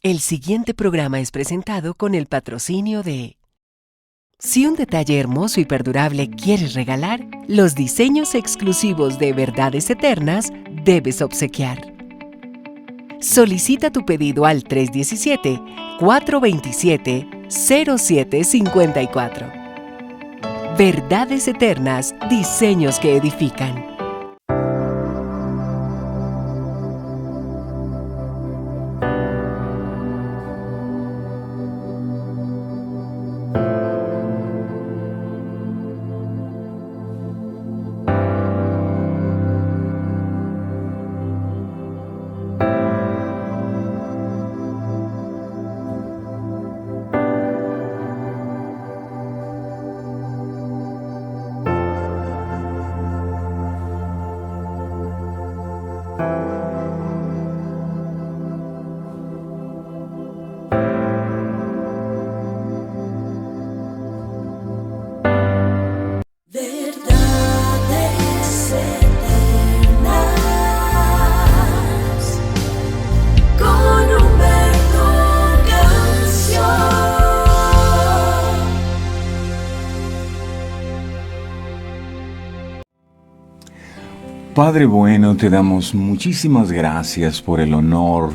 El siguiente programa es presentado con el patrocinio de... Si un detalle hermoso y perdurable quieres regalar, los diseños exclusivos de Verdades Eternas debes obsequiar. Solicita tu pedido al 317-427-0754. Verdades Eternas, diseños que edifican. Verdades eternas con Humberto Canción. Padre bueno, te damos muchísimas gracias por el honor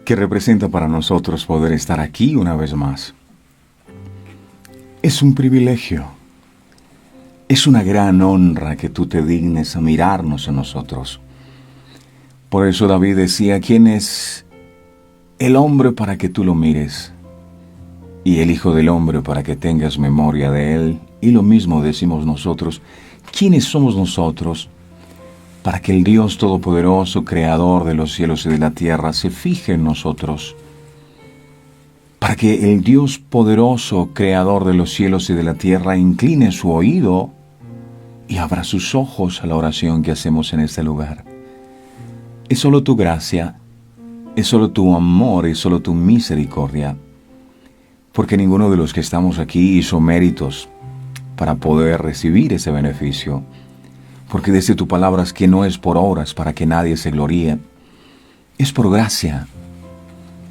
que representa para nosotros poder estar aquí una vez más. Es un privilegio. Es una gran honra que tú te dignes a mirarnos a nosotros. Por eso David decía, ¿quién es el hombre para que tú lo mires? Y el Hijo del Hombre para que tengas memoria de él. Y lo mismo decimos nosotros, ¿quiénes somos nosotros para que el Dios Todopoderoso, Creador de los cielos y de la tierra, se fije en nosotros? Para que el Dios poderoso, Creador de los cielos y de la tierra, incline su oído y abra sus ojos a la oración que hacemos en este lugar. Es solo tu gracia, es solo tu amor, es solo tu misericordia, porque ninguno de los que estamos aquí hizo méritos para poder recibir ese beneficio, porque desde tu palabra es que no es por obras para que nadie se gloríe, es por gracia.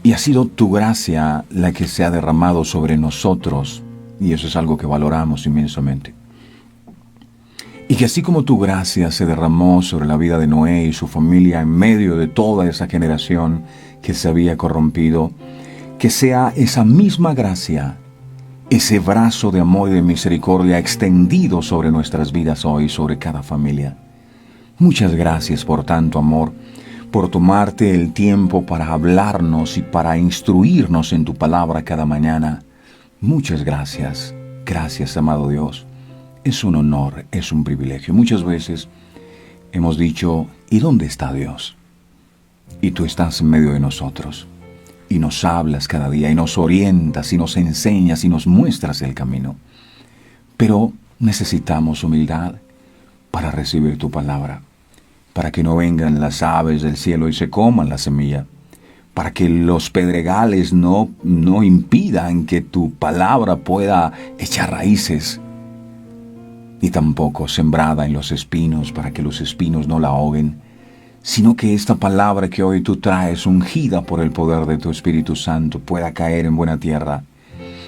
Y ha sido tu gracia la que se ha derramado sobre nosotros, y eso es algo que valoramos inmensamente. Y que así como tu gracia se derramó sobre la vida de Noé y su familia en medio de toda esa generación que se había corrompido, que sea esa misma gracia, ese brazo de amor y de misericordia extendido sobre nuestras vidas hoy, sobre cada familia. Muchas gracias por tanto amor, por tomarte el tiempo para hablarnos y para instruirnos en tu palabra cada mañana. Muchas gracias. Gracias, amado Dios. Es un honor, es un privilegio. Muchas veces hemos dicho, ¿y dónde está Dios? Y tú estás en medio de nosotros. Y nos hablas cada día, y nos orientas, y nos enseñas, y nos muestras el camino. Pero necesitamos humildad para recibir tu palabra, para que no vengan las aves del cielo y se coman la semilla, para que los pedregales no impidan que tu palabra pueda echar raíces, ni tampoco sembrada en los espinos, para que los espinos no la ahoguen, sino que esta palabra que hoy tú traes, ungida por el poder de tu Espíritu Santo, pueda caer en buena tierra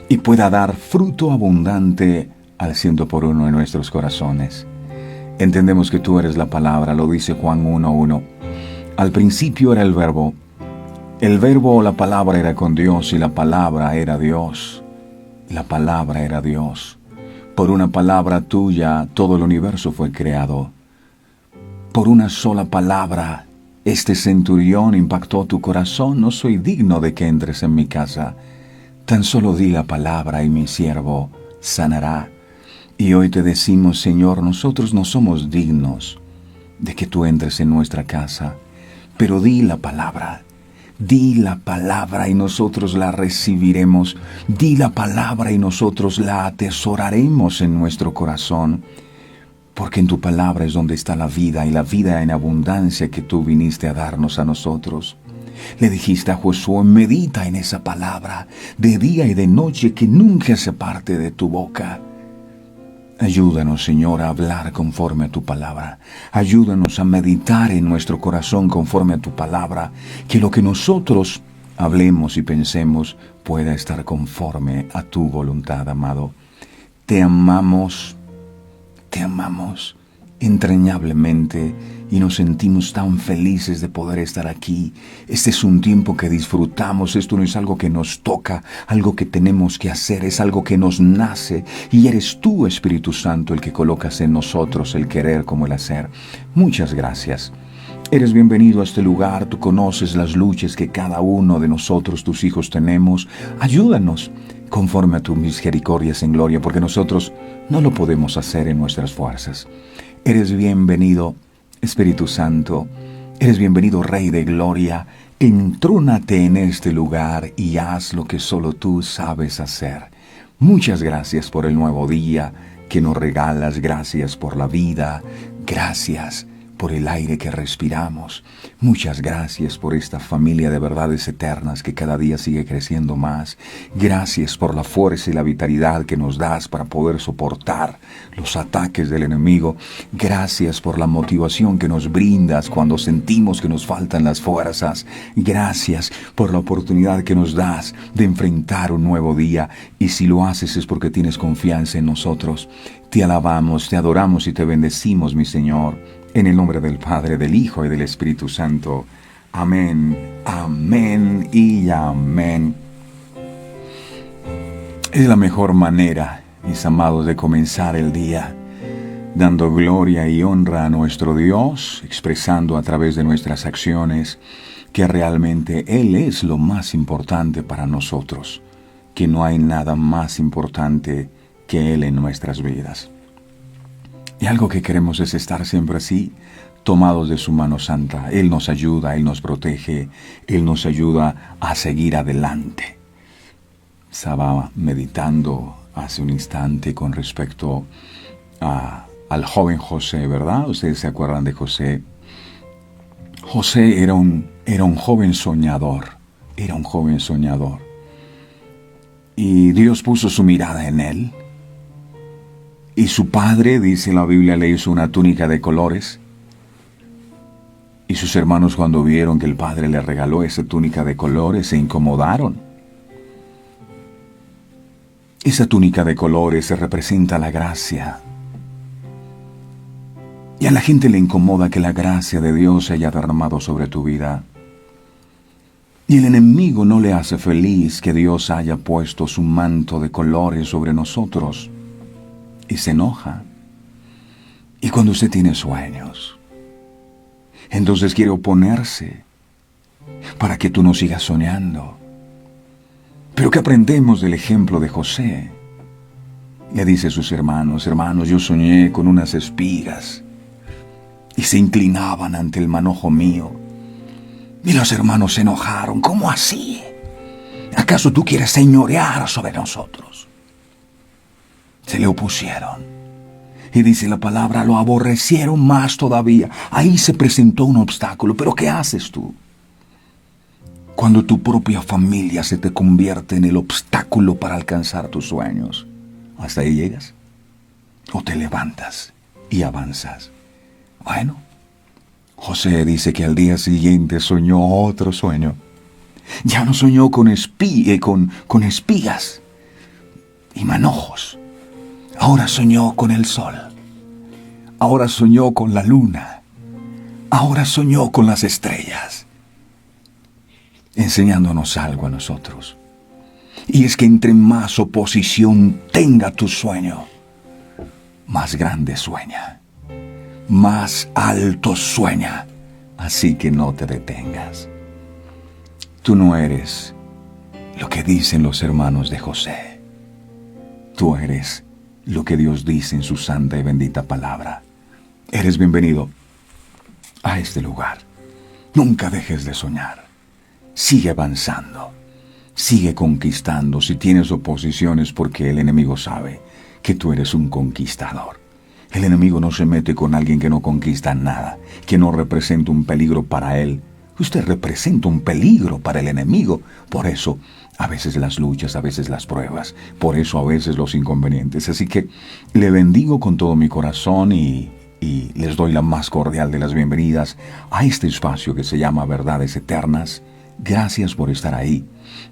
y pueda dar fruto abundante al 100% en nuestros corazones. Entendemos que tú eres la palabra, lo dice Juan 1:1. Al principio era el verbo o la palabra era con Dios, y la palabra era Dios. La palabra era Dios. Por una palabra tuya todo el universo fue creado. Por una sola palabra este centurión impactó tu corazón. No soy digno de que entres en mi casa. Tan solo di la palabra y mi siervo sanará. Y hoy te decimos, Señor, nosotros no somos dignos de que tú entres en nuestra casa, pero di la palabra y nosotros la recibiremos. Di la palabra y nosotros la atesoraremos en nuestro corazón, porque en tu palabra es donde está la vida, y la vida en abundancia que tú viniste a darnos a nosotros. Le dijiste a Josué, medita en esa palabra de día y de noche, que nunca se aparte de tu boca. Ayúdanos, Señor, a hablar conforme a tu palabra. Ayúdanos a meditar en nuestro corazón conforme a tu palabra. Que lo que nosotros hablemos y pensemos pueda estar conforme a tu voluntad, amado. Te amamos entrañablemente y nos sentimos tan felices de poder estar aquí. Este es un tiempo que disfrutamos, esto no es algo que nos toca, algo que tenemos que hacer, es algo que nos nace y eres tú, Espíritu Santo, el que colocas en nosotros el querer como el hacer. Muchas gracias. Eres bienvenido a este lugar, tú conoces las luchas que cada uno de nosotros, tus hijos, tenemos. Ayúdanos conforme a tus misericordias en gloria, porque nosotros no lo podemos hacer en nuestras fuerzas. Eres bienvenido, Espíritu Santo, eres bienvenido, Rey de Gloria. Entrónate en este lugar y haz lo que solo tú sabes hacer. Muchas gracias por el nuevo día que nos regalas, gracias por la vida, gracias por el aire que respiramos. Muchas gracias por esta familia de verdades eternas que cada día sigue creciendo más. Gracias por la fuerza y la vitalidad que nos das para poder soportar los ataques del enemigo. Gracias por la motivación que nos brindas cuando sentimos que nos faltan las fuerzas. Gracias por la oportunidad que nos das de enfrentar un nuevo día. Y si lo haces es porque tienes confianza en nosotros. Te alabamos, te adoramos y te bendecimos, mi Señor. En el nombre del Padre, del Hijo y del Espíritu Santo. Amén, amén y amén. Es la mejor manera, mis amados, de comenzar el día, dando gloria y honra a nuestro Dios, expresando a través de nuestras acciones que realmente Él es lo más importante para nosotros, que no hay nada más importante que Él en nuestras vidas. Y algo que queremos es estar siempre así, tomados de su mano santa. Él nos ayuda, Él nos protege, Él nos ayuda a seguir adelante. Estaba meditando hace un instante con respecto al joven José, ¿verdad? Ustedes se acuerdan de José. José era un joven soñador, Y Dios puso su mirada en él. Y su padre, dice la Biblia, le hizo una túnica de colores. Y sus hermanos, cuando vieron que el padre le regaló esa túnica de colores, se incomodaron. Esa túnica de colores representa la gracia. Y a la gente le incomoda que la gracia de Dios se haya derramado sobre tu vida. Y el enemigo no le hace feliz que Dios haya puesto su manto de colores sobre nosotros. Y se enoja. Y cuando usted tiene sueños, entonces quiere oponerse para que tú no sigas soñando. Pero ¿qué aprendemos del ejemplo de José? Le dice a sus hermanos: hermanos, yo soñé con unas espigas y se inclinaban ante el manojo mío. Y los hermanos se enojaron. ¿Cómo así? ¿Acaso tú quieres señorear sobre nosotros? Se le opusieron. Y dice la palabra, lo aborrecieron más todavía. Ahí se presentó un obstáculo. ¿Pero qué haces tú? Cuando tu propia familia se te convierte en el obstáculo para alcanzar tus sueños. ¿Hasta ahí llegas? ¿O te levantas y avanzas? Bueno, José dice que al día siguiente soñó otro sueño. Ya no soñó con espigas y manojos. Ahora soñó con el sol. Ahora soñó con la luna. Ahora soñó con las estrellas. Enseñándonos algo a nosotros. Y es que entre más oposición tenga tu sueño, más grande sueña. Más alto sueña. Así que no te detengas. Tú no eres lo que dicen los hermanos de José. Tú eres lo que Dios dice en su santa y bendita palabra. Eres bienvenido a este lugar. Nunca dejes de soñar. Sigue avanzando. Sigue conquistando. Si tienes oposiciones, porque el enemigo sabe que tú eres un conquistador. El enemigo no se mete con alguien que no conquista nada, que no representa un peligro para él. Usted representa un peligro para el enemigo. Por eso, a veces las luchas, a veces las pruebas. Por eso, a veces los inconvenientes. Así que le bendigo con todo mi corazón y les doy la más cordial de las bienvenidas a este espacio que se llama Verdades Eternas. Gracias por estar ahí.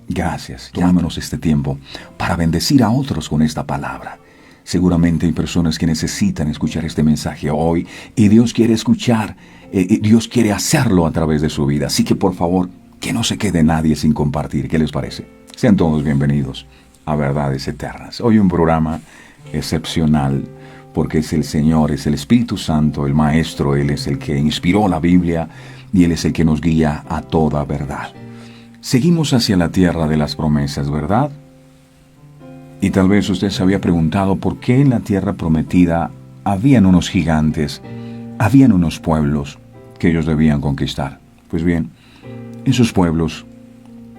Gracias. Llámanos este tiempo para bendecir a otros con esta palabra. Seguramente hay personas que necesitan escuchar este mensaje hoy y Dios quiere escuchar, Dios quiere hacerlo a través de su vida. Así que por favor, que no se quede nadie sin compartir. ¿Qué les parece? Sean todos bienvenidos a Verdades Eternas. Hoy un programa excepcional porque es el Señor, es el Espíritu Santo, el Maestro. Él es el que inspiró la Biblia y Él es el que nos guía a toda verdad. Seguimos hacia la tierra de las promesas, ¿verdad? Y tal vez usted se había preguntado por qué en la tierra prometida habían unos gigantes, habían unos pueblos que ellos debían conquistar. Pues bien, esos pueblos,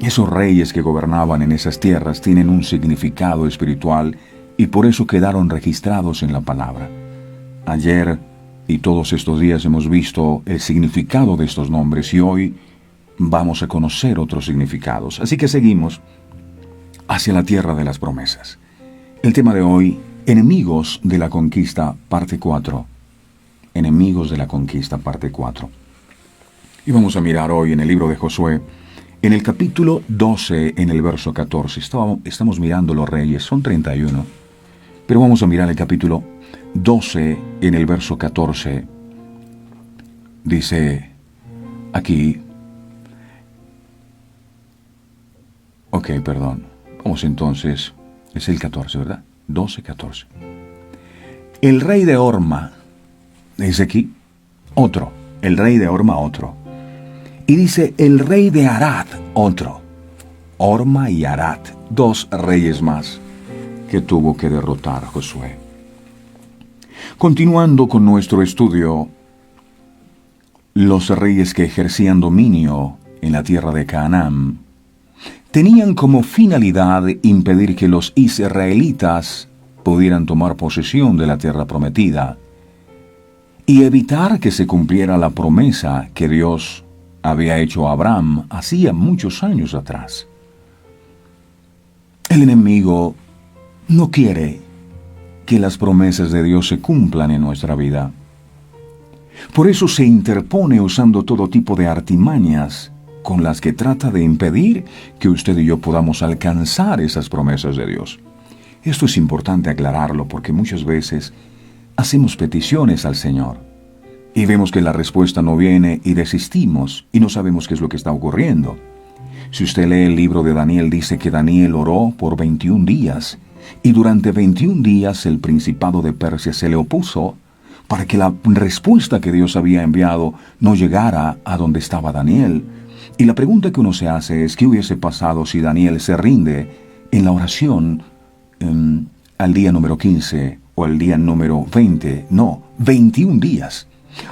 esos reyes que gobernaban en esas tierras tienen un significado espiritual y por eso quedaron registrados en la palabra. Ayer y todos estos días hemos visto el significado de estos nombres y hoy vamos a conocer otros significados. Así que seguimos hacia la tierra de las promesas. El tema de hoy, enemigos de la conquista, parte 4. Enemigos de la conquista, parte 4. Y vamos a mirar hoy en el libro de Josué, en el capítulo 12, en el verso 14. Estamos mirando los reyes, son 31. Pero vamos a mirar el capítulo 12, en el verso 14. Dice aquí... Vamos entonces, es el 14, ¿verdad? 12, 14. El rey de Horma, dice aquí, otro. El rey de Horma, otro. Y dice, el rey de Arad, otro. Horma y Arad, dos reyes más que tuvo que derrotar Josué. Continuando con nuestro estudio, los reyes que ejercían dominio en la tierra de Canaán tenían como finalidad impedir que los israelitas pudieran tomar posesión de la tierra prometida y evitar que se cumpliera la promesa que Dios había hecho a Abraham hacía muchos años atrás. El enemigo no quiere que las promesas de Dios se cumplan en nuestra vida. Por eso se interpone usando todo tipo de artimañas con las que trata de impedir que usted y yo podamos alcanzar esas promesas de Dios. Esto es importante aclararlo porque muchas veces hacemos peticiones al Señor y vemos que la respuesta no viene y desistimos y no sabemos qué es lo que está ocurriendo. Si usted lee el libro de Daniel, dice que Daniel oró por 21 días y durante 21 días el principado de Persia se le opuso para que la respuesta que Dios había enviado no llegara a donde estaba Daniel. Y la pregunta que uno se hace es, ¿qué hubiese pasado si Daniel se rinde en la oración al día número 15 o al día número 20? No, 21 días.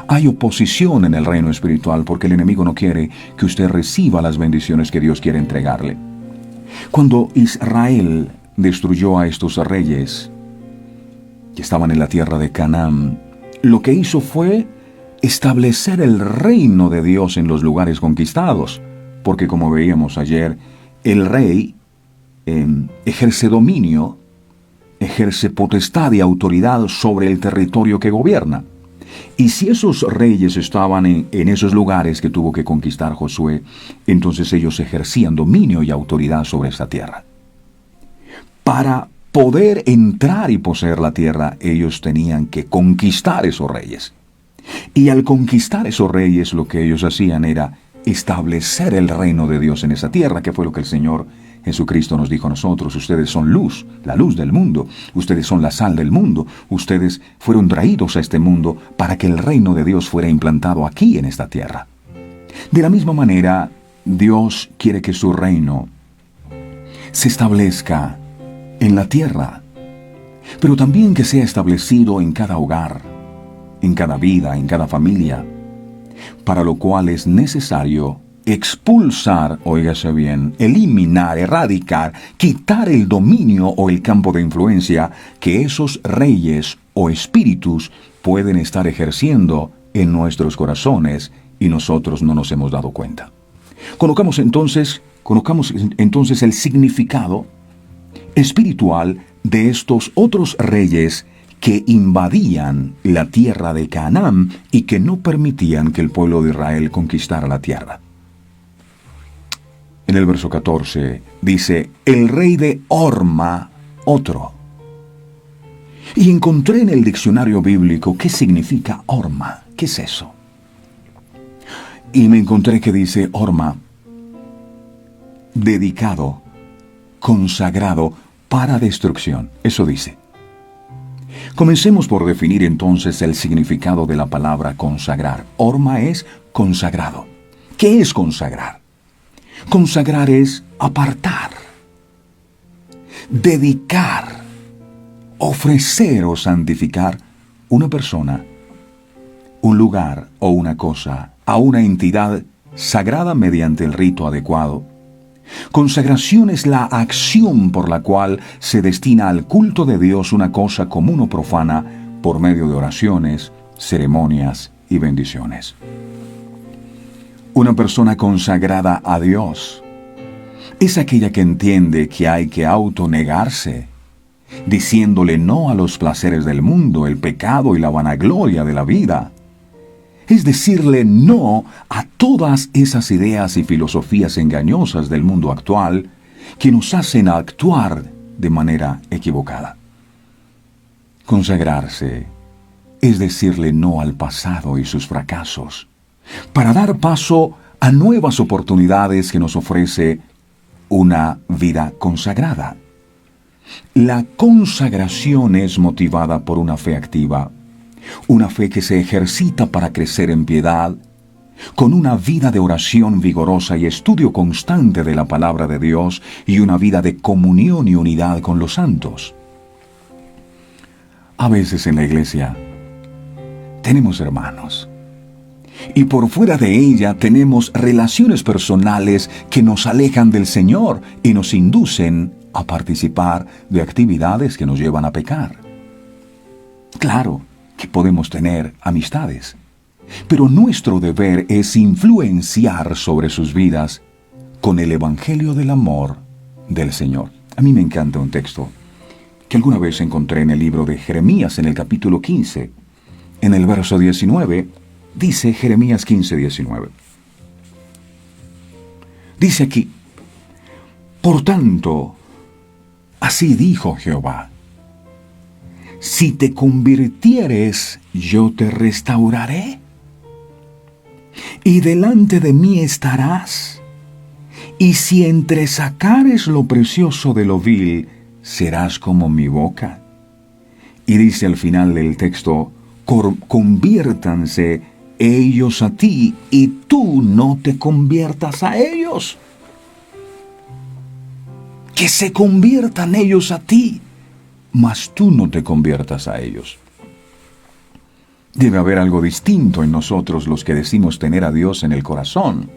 Hay oposición en el reino espiritual porque el enemigo no quiere que usted reciba las bendiciones que Dios quiere entregarle. Cuando Israel destruyó a estos reyes que estaban en la tierra de Canaán, lo que hizo fue establecer el reino de Dios en los lugares conquistados, porque como veíamos ayer, el rey ejerce dominio, ejerce potestad y autoridad sobre el territorio que gobierna. Y si esos reyes estaban en esos lugares que tuvo que conquistar Josué, entonces ellos ejercían dominio y autoridad sobre esa tierra. Para poder entrar y poseer la tierra, ellos tenían que conquistar esos reyes. Y al conquistar esos reyes, lo que ellos hacían era establecer el reino de Dios en esa tierra, que fue lo que el Señor Jesucristo nos dijo a nosotros. Ustedes son luz, la luz del mundo. Ustedes son la sal del mundo. Ustedes fueron traídos a este mundo para que el reino de Dios fuera implantado aquí en esta tierra. De la misma manera, Dios quiere que su reino se establezca en la tierra, pero también que sea establecido en cada hogar, en cada vida, en cada familia, para lo cual es necesario expulsar, óigase bien, eliminar, erradicar, quitar el dominio o el campo de influencia que esos reyes o espíritus pueden estar ejerciendo en nuestros corazones y nosotros no nos hemos dado cuenta. Conozcamos entonces el significado espiritual de estos otros reyes que invadían la tierra de Canaán y que no permitían que el pueblo de Israel conquistara la tierra. En el verso 14 dice, el rey de Horma, otro. Y encontré en el diccionario bíblico qué significa Horma. ¿Qué es eso? Y me encontré que dice Horma, dedicado, consagrado para destrucción. Eso dice. Comencemos por definir entonces el significado de la palabra consagrar. Horma es consagrado. ¿Qué es consagrar? Consagrar es apartar, dedicar, ofrecer o santificar una persona, un lugar o una cosa a una entidad sagrada mediante el rito adecuado. Consagración es la acción por la cual se destina al culto de Dios una cosa común o profana por medio de oraciones, ceremonias y bendiciones. Una persona consagrada a Dios es aquella que entiende que hay que autonegarse, diciéndole no a los placeres del mundo, el pecado y la vanagloria de la vida. Es decirle no a todas esas ideas y filosofías engañosas del mundo actual que nos hacen actuar de manera equivocada. Consagrarse es decirle no al pasado y sus fracasos, para dar paso a nuevas oportunidades que nos ofrece una vida consagrada. La consagración es motivada por una fe activa, una fe que se ejercita para crecer en piedad, con una vida de oración vigorosa y estudio constante de la palabra de Dios y una vida de comunión y unidad con los santos. A veces en la iglesia tenemos hermanos y por fuera de ella tenemos relaciones personales que nos alejan del Señor y nos inducen a participar de actividades que nos llevan a pecar. Claro que podemos tener amistades, pero nuestro deber es influenciar sobre sus vidas con el Evangelio del amor del Señor. A mí me encanta un texto que alguna vez encontré en el libro de Jeremías, en el capítulo 15, en el verso 19, dice Jeremías 15, 19. Dice aquí, por tanto, así dijo Jehová, si te convirtieres, yo te restauraré, y delante de mí estarás, y si entresacares lo precioso de lo vil, serás como mi boca. Y dice al final del texto, conviértanse ellos a ti, y tú no te conviertas a ellos. Que se conviertan ellos a ti, mas tú no te conviertas a ellos. Debe haber algo distinto en nosotros los que decimos tener a Dios en el corazón.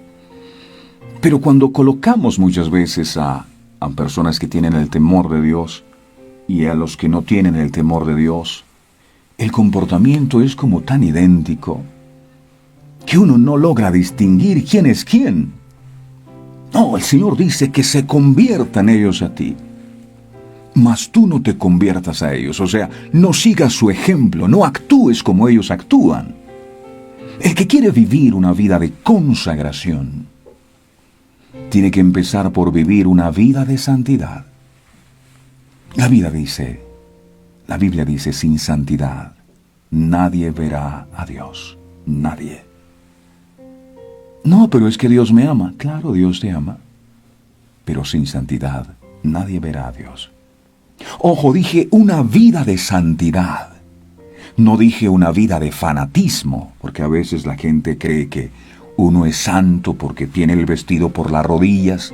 Pero cuando colocamos muchas veces a personas que tienen el temor de Dios y a los que no tienen el temor de Dios, el comportamiento es como tan idéntico que uno no logra distinguir quién es quién. No, el Señor dice que se conviertan ellos a ti, mas tú no te conviertas a ellos. O sea, no sigas su ejemplo, no actúes como ellos actúan. El que quiere vivir una vida de consagración tiene que empezar por vivir una vida de santidad. La Biblia dice, sin santidad nadie verá a Dios. Nadie. No, pero es que Dios me ama. Claro, Dios te ama. Pero sin santidad nadie verá a Dios. Ojo, dije una vida de santidad. No dije una vida de fanatismo, porque a veces la gente cree que uno es santo porque tiene el vestido por las rodillas,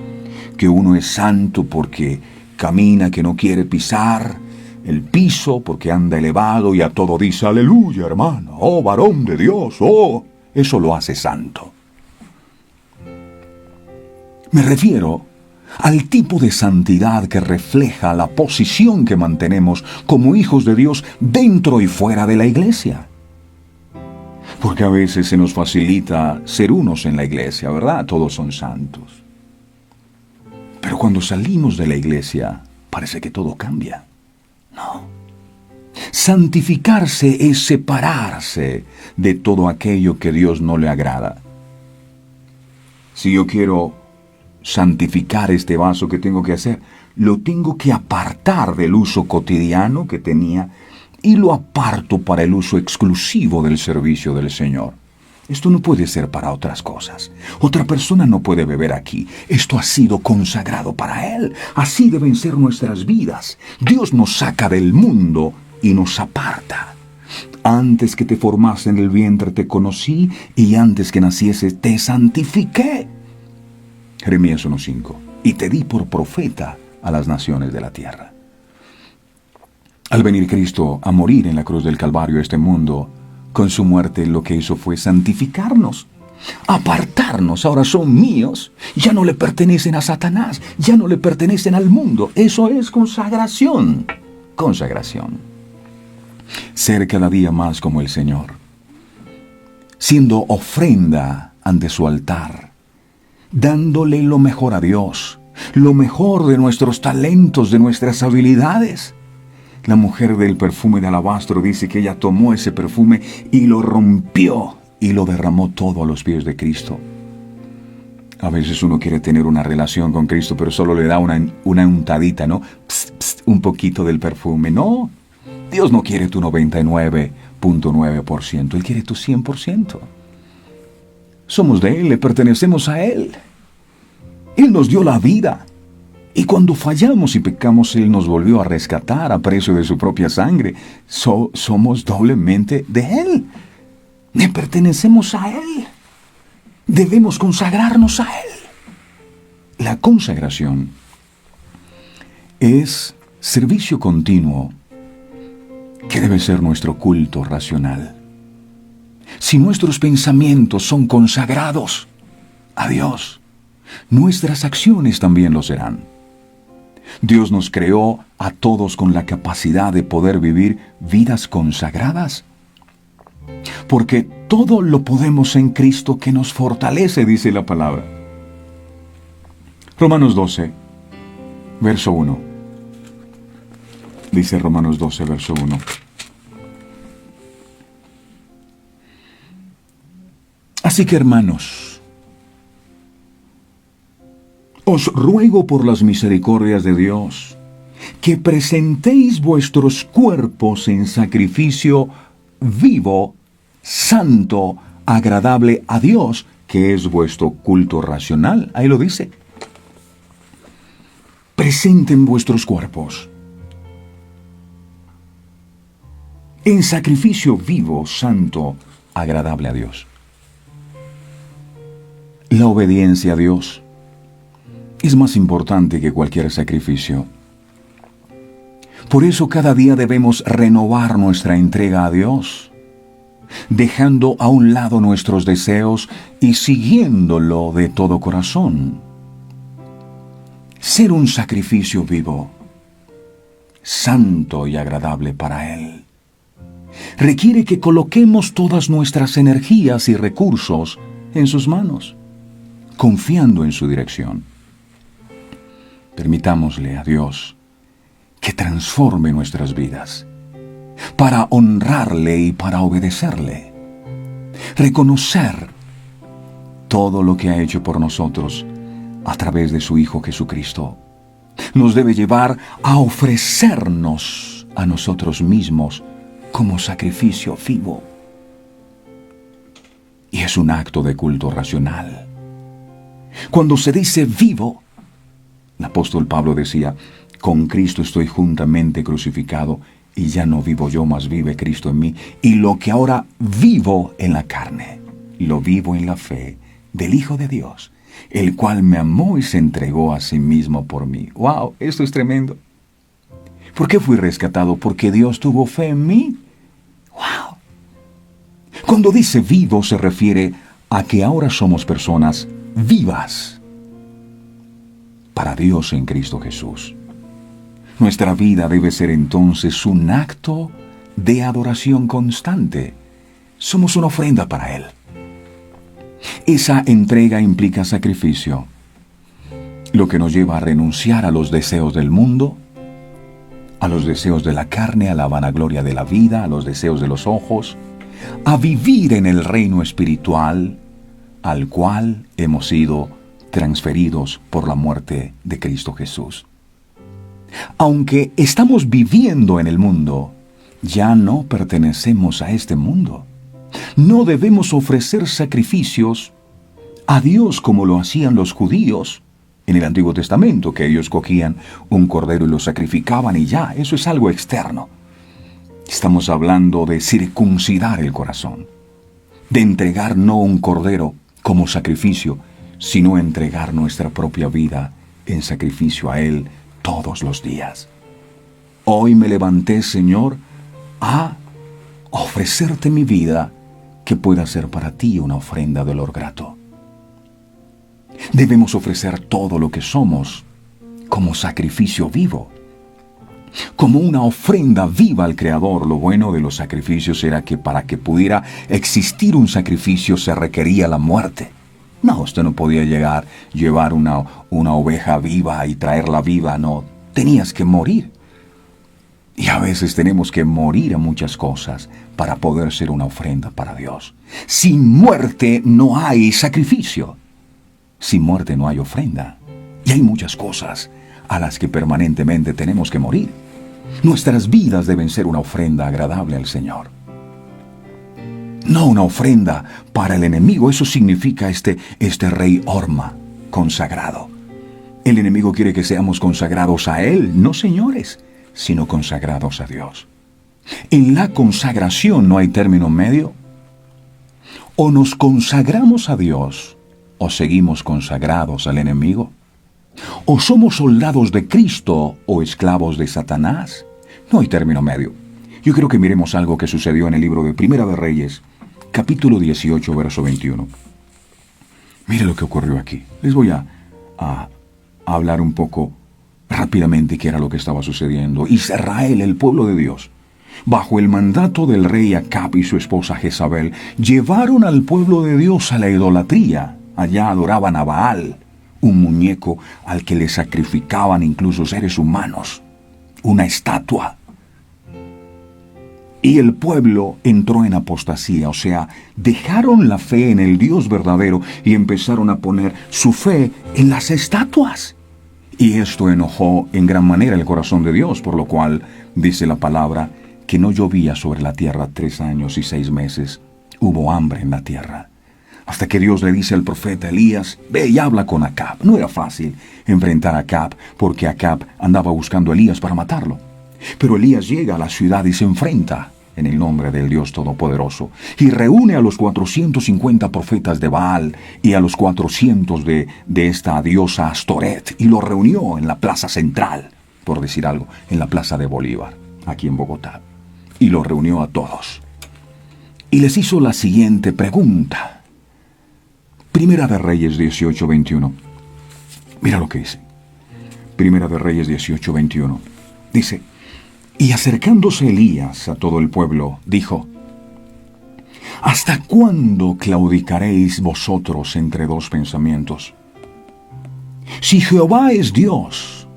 que uno es santo porque camina que no quiere pisar el piso, porque anda elevado y a todo dice aleluya, hermano, oh varón de Dios, oh, eso lo hace santo. Me refiero al tipo de santidad que refleja la posición que mantenemos como hijos de Dios dentro y fuera de la iglesia. Porque a veces se nos facilita ser unos en la iglesia, ¿verdad? Todos son santos. Pero cuando salimos de la iglesia, parece que todo cambia. No. Santificarse es separarse de todo aquello que Dios no le agrada. Si yo quiero santificar este vaso que tengo que hacer, lo tengo que apartar del uso cotidiano que tenía y lo aparto para el uso exclusivo del servicio del Señor. Esto no puede ser para otras cosas. Otra persona no puede beber aquí. Esto ha sido consagrado para Él. Así deben ser nuestras vidas. Dios nos saca del mundo y nos aparta. Antes que te formase en el vientre te conocí, y antes que naciese te santifiqué. Jeremías 1:5. Y te di por profeta a las naciones de la tierra. Al venir Cristo a morir en la cruz del Calvario a este mundo, con su muerte lo que hizo fue santificarnos, apartarnos. Ahora son míos, ya no le pertenecen a Satanás, ya no le pertenecen al mundo. Eso es consagración. Consagración. Ser cada día más como el Señor, siendo ofrenda ante su altar, dándole lo mejor a Dios, lo mejor de nuestros talentos, de nuestras habilidades. La mujer del perfume de alabastro dice que ella tomó ese perfume y lo rompió y lo derramó todo a los pies de Cristo. A veces uno quiere tener una relación con Cristo, pero solo le da una untadita, ¿no? Un poquito del perfume. No, Dios no quiere tu 99.9%, Él quiere tu 100%. Somos de Él, le pertenecemos a Él. Él nos dio la vida. Y cuando fallamos y pecamos, Él nos volvió a rescatar a precio de su propia sangre. Somos doblemente de Él. Le pertenecemos a Él. Debemos consagrarnos a Él. La consagración es servicio continuo que debe ser nuestro culto racional. Si nuestros pensamientos son consagrados a Dios, nuestras acciones también lo serán. Dios nos creó a todos con la capacidad de poder vivir vidas consagradas. Porque todo lo podemos en Cristo que nos fortalece, dice la palabra. Romanos 12, verso 1. Dice Romanos 12, verso 1. Así que, hermanos, os ruego por las misericordias de Dios, que presentéis vuestros cuerpos en sacrificio vivo, santo, agradable a Dios, que es vuestro culto racional. Ahí lo dice. Presenten vuestros cuerpos en sacrificio vivo, santo, agradable a Dios. La obediencia a Dios es más importante que cualquier sacrificio. Por eso cada día debemos renovar nuestra entrega a Dios, dejando a un lado nuestros deseos y siguiéndolo de todo corazón. Ser un sacrificio vivo, santo y agradable para Él, requiere que coloquemos todas nuestras energías y recursos en sus manos, confiando en su dirección. Permitámosle a Dios que transforme nuestras vidas para honrarle y para obedecerle. Reconocer todo lo que ha hecho por nosotros a través de su Hijo Jesucristo nos debe llevar a ofrecernos a nosotros mismos como sacrificio vivo. Y es un acto de culto racional. Cuando se dice vivo, el apóstol Pablo decía, con Cristo estoy juntamente crucificado, y ya no vivo yo, mas vive Cristo en mí. Y lo que ahora vivo en la carne, lo vivo en la fe del Hijo de Dios, el cual me amó y se entregó a sí mismo por mí. ¡Wow! Esto es tremendo. ¿Por qué fui rescatado? Porque Dios tuvo fe en mí. ¡Wow! Cuando dice vivo se refiere a que ahora somos personas vivas para Dios en Cristo Jesús. Nuestra vida debe ser entonces un acto de adoración constante. Somos una ofrenda para Él. Esa entrega implica sacrificio, lo que nos lleva a renunciar a los deseos del mundo, a los deseos de la carne, a la vanagloria de la vida, a los deseos de los ojos, a vivir en el reino espiritual al cual hemos sido transferidos por la muerte de Cristo Jesús. Aunque estamos viviendo en el mundo, ya no pertenecemos a este mundo. No debemos ofrecer sacrificios a Dios como lo hacían los judíos en el Antiguo Testamento, que ellos cogían un cordero y lo sacrificaban y ya, eso es algo externo. Estamos hablando de circuncidar el corazón, de entregar no un cordero como sacrificio, sino entregar nuestra propia vida en sacrificio a Él todos los días. Hoy me levanté, Señor, a ofrecerte mi vida, que pueda ser para ti una ofrenda de olor grato. Debemos ofrecer todo lo que somos como sacrificio vivo, como una ofrenda viva al Creador. Lo bueno de los sacrificios era que para que pudiera existir un sacrificio se requería la muerte. No, usted no podía llevar una oveja viva y traerla viva, no, tenías que morir. Y a veces tenemos que morir a muchas cosas para poder ser una ofrenda para Dios. Sin muerte no hay sacrificio. Sin muerte no hay ofrenda. Y hay muchas cosas a las que permanentemente tenemos que morir. Nuestras vidas deben ser una ofrenda agradable al Señor. No una ofrenda para el enemigo. Eso significa este rey Orma, consagrado. El enemigo quiere que seamos consagrados a Él, no señores, sino consagrados a Dios. En la consagración no hay término medio. O nos consagramos a Dios, o seguimos consagrados al enemigo. O somos soldados de Cristo o esclavos de Satanás. No hay término medio. Yo creo que miremos algo que sucedió en el libro de Primera de Reyes, capítulo 18, verso 21. Mire lo que ocurrió aquí. Les voy a hablar un poco rápidamente qué era lo que estaba sucediendo. Israel, el pueblo de Dios, bajo el mandato del rey Acab y su esposa Jezabel, llevaron al pueblo de Dios a la idolatría. Allá adoraban a Baal, un muñeco al que le sacrificaban incluso seres humanos, una estatua. Y el pueblo entró en apostasía, o sea, dejaron la fe en el Dios verdadero y empezaron a poner su fe en las estatuas. Y esto enojó en gran manera el corazón de Dios, por lo cual dice la palabra que no llovía sobre la tierra 3 años y 6 meses. Hubo hambre en la tierra. Hasta que Dios le dice al profeta Elías, ve y habla con Acab. No era fácil enfrentar a Acab, porque Acab andaba buscando a Elías para matarlo. Pero Elías llega a la ciudad y se enfrenta en el nombre del Dios Todopoderoso, y reúne a los 450 profetas de Baal y a los 400 de esta diosa Astoret, y lo reunió en la plaza central, por decir algo, en la plaza de Bolívar, aquí en Bogotá, y lo reunió a todos. Y les hizo la siguiente pregunta. Primera de Reyes 18, 21. Mira lo que dice. Primera de Reyes 18, 21. Dice, y acercándose Elías a todo el pueblo, dijo, ¿hasta cuándo claudicaréis vosotros entre dos pensamientos? Si Jehová es Dios,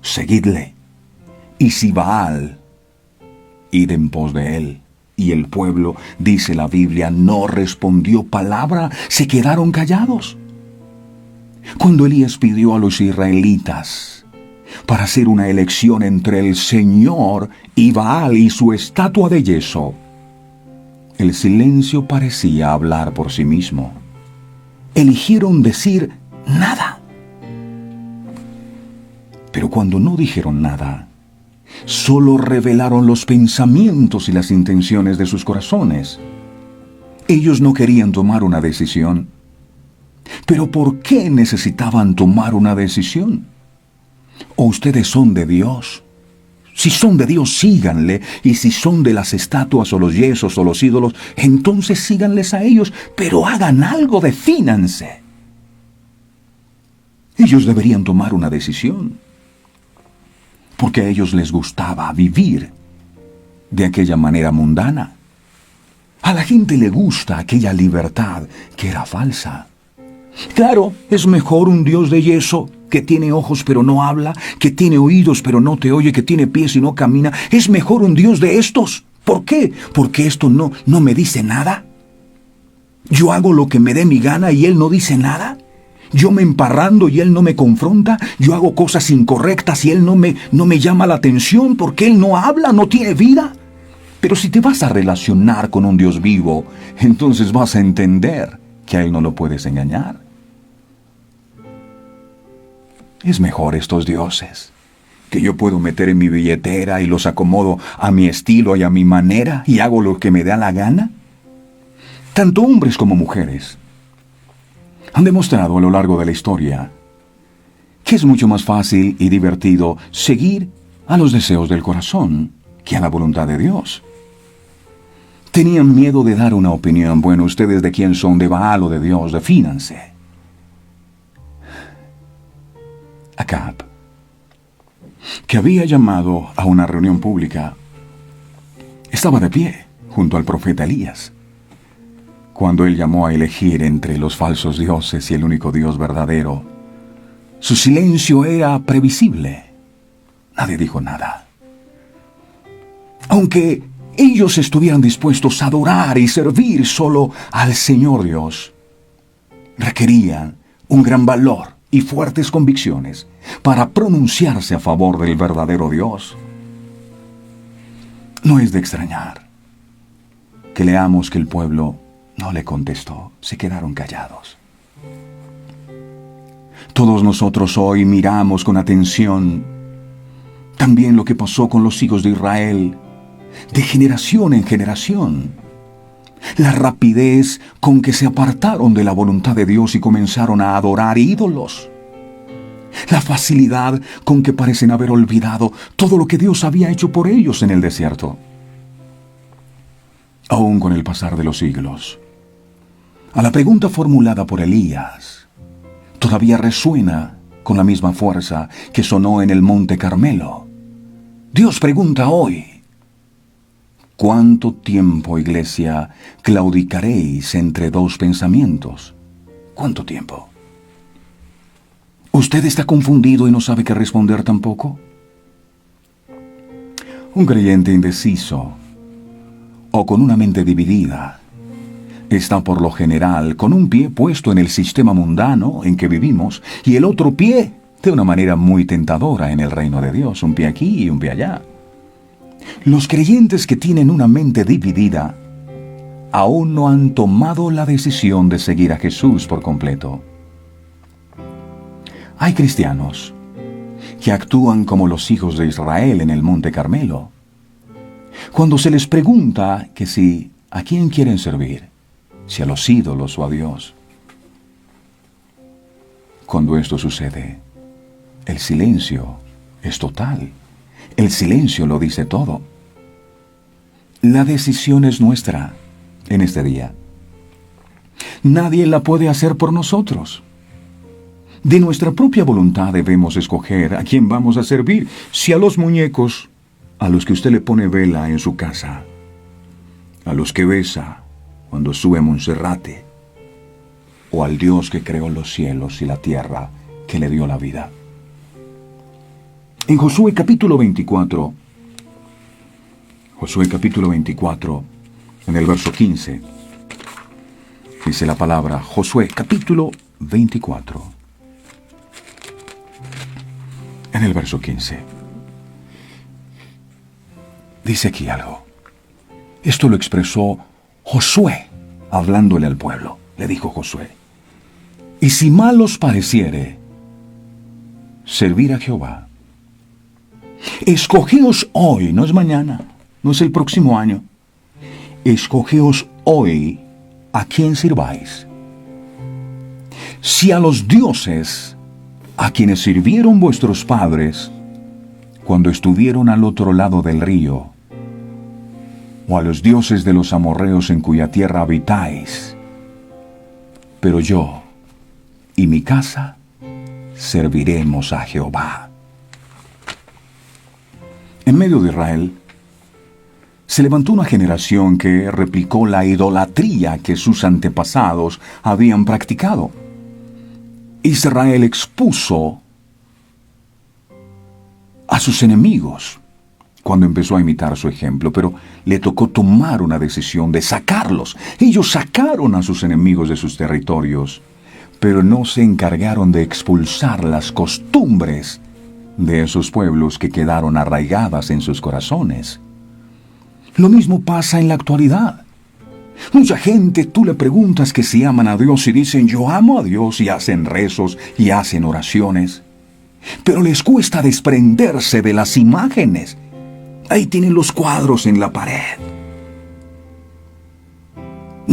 seguidle, y si Baal, id en pos de él. Y el pueblo, dice la Biblia, no respondió palabra, se quedaron callados. Cuando Elías pidió a los israelitas para hacer una elección entre el Señor y Baal y su estatua de yeso, el silencio parecía hablar por sí mismo. Eligieron decir nada. Pero cuando no dijeron nada, solo revelaron los pensamientos y las intenciones de sus corazones. Ellos no querían tomar una decisión. ¿Pero por qué necesitaban tomar una decisión? ¿O ustedes son de Dios? Si son de Dios, síganle. Y si son de las estatuas o los yesos o los ídolos, entonces síganles a ellos. Pero hagan algo, defínanse. Ellos deberían tomar una decisión, porque a ellos les gustaba vivir de aquella manera mundana. A la gente le gusta aquella libertad que era falsa. Claro, es mejor un Dios de yeso que tiene ojos pero no habla, que tiene oídos pero no te oye, que tiene pies y no camina. Es mejor un Dios de estos. ¿Por qué? Porque esto no me dice nada. Yo hago lo que me dé mi gana y Él no dice nada. Yo me emparrando y Él no me confronta. Yo hago cosas incorrectas y Él no me llama la atención porque Él no habla, no tiene vida. Pero si te vas a relacionar con un Dios vivo, entonces vas a entender que a Él no lo puedes engañar. Es mejor estos dioses que yo puedo meter en mi billetera y los acomodo a mi estilo y a mi manera y hago lo que me da la gana. Tanto hombres como mujeres han demostrado a lo largo de la historia que es mucho más fácil y divertido seguir a los deseos del corazón que a la voluntad de Dios. Tenían miedo de dar una opinión. Bueno, ¿ustedes de quién son? ¿De Baal o de Dios? Defínanse. Acab, que había llamado a una reunión pública, estaba de pie junto al profeta Elías, cuando él llamó a elegir entre los falsos dioses y el único Dios verdadero. Su silencio era previsible. Nadie dijo nada. Aunque ellos estuvieran dispuestos a adorar y servir solo al Señor Dios, requerían un gran valor y fuertes convicciones para pronunciarse a favor del verdadero Dios. No es de extrañar que leamos que el pueblo no le contestó, se quedaron callados. Todos nosotros hoy miramos con atención también lo que pasó con los hijos de Israel, de generación en generación. La rapidez con que se apartaron de la voluntad de Dios y comenzaron a adorar ídolos. La facilidad con que parecen haber olvidado todo lo que Dios había hecho por ellos en el desierto. Aún con el pasar de los siglos, a la pregunta formulada por Elías, todavía resuena con la misma fuerza que sonó en el Monte Carmelo. Dios pregunta hoy: ¿cuánto tiempo, iglesia, claudicaréis entre dos pensamientos? ¿Cuánto tiempo? ¿Usted está confundido y no sabe qué responder tampoco? Un creyente indeciso o con una mente dividida está por lo general con un pie puesto en el sistema mundano en que vivimos y el otro pie de una manera muy tentadora en el reino de Dios, un pie aquí y un pie allá. Los creyentes que tienen una mente dividida aún no han tomado la decisión de seguir a Jesús por completo. Hay cristianos que actúan como los hijos de Israel en el Monte Carmelo. Cuando se les pregunta que si a quién quieren servir, si a los ídolos o a Dios. Cuando esto sucede, el silencio es total. El silencio lo dice todo. La decisión es nuestra en este día. Nadie la puede hacer por nosotros. De nuestra propia voluntad debemos escoger a quién vamos a servir, si a los muñecos a los que usted le pone vela en su casa, a los que besa cuando sube a Monserrate, o al Dios que creó los cielos y la tierra, que le dio la vida. En Josué capítulo 24, en el verso 15, dice la palabra, Josué capítulo 24, en el verso 15. Dice aquí algo. Esto lo expresó Josué, hablándole al pueblo. Le dijo Josué: y si mal os pareciere servir a Jehová, escogeos hoy, no es mañana, no es el próximo año, escogeos hoy a quién sirváis. Si a los dioses a quienes sirvieron vuestros padres cuando estuvieron al otro lado del río, o a los dioses de los amorreos en cuya tierra habitáis, pero yo y mi casa serviremos a Jehová. En medio de Israel se levantó una generación que replicó la idolatría que sus antepasados habían practicado. Israel expuso a sus enemigos cuando empezó a imitar su ejemplo, pero le tocó tomar una decisión de sacarlos. Ellos sacaron a sus enemigos de sus territorios pero no se encargaron de expulsar las costumbres de esos pueblos que quedaron arraigadas en sus corazones. Lo mismo pasa en la actualidad. Mucha gente, tú le preguntas que si aman a Dios y dicen yo amo a Dios y hacen rezos y hacen oraciones, pero les cuesta desprenderse de las imágenes. Ahí tienen los cuadros en la pared.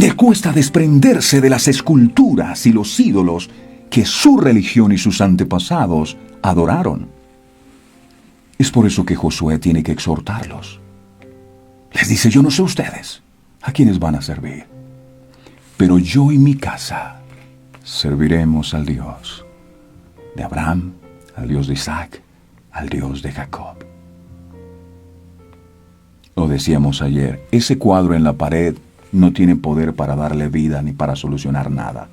Les cuesta desprenderse de las esculturas y los ídolos que su religión y sus antepasados adoraron. Es por eso que Josué tiene que exhortarlos. Les dice, yo no sé ustedes a quiénes van a servir, pero yo y mi casa serviremos al Dios de Abraham, al Dios de Isaac, al Dios de Jacob. Lo decíamos ayer, ese cuadro en la pared no tiene poder para darle vida ni para solucionar nada.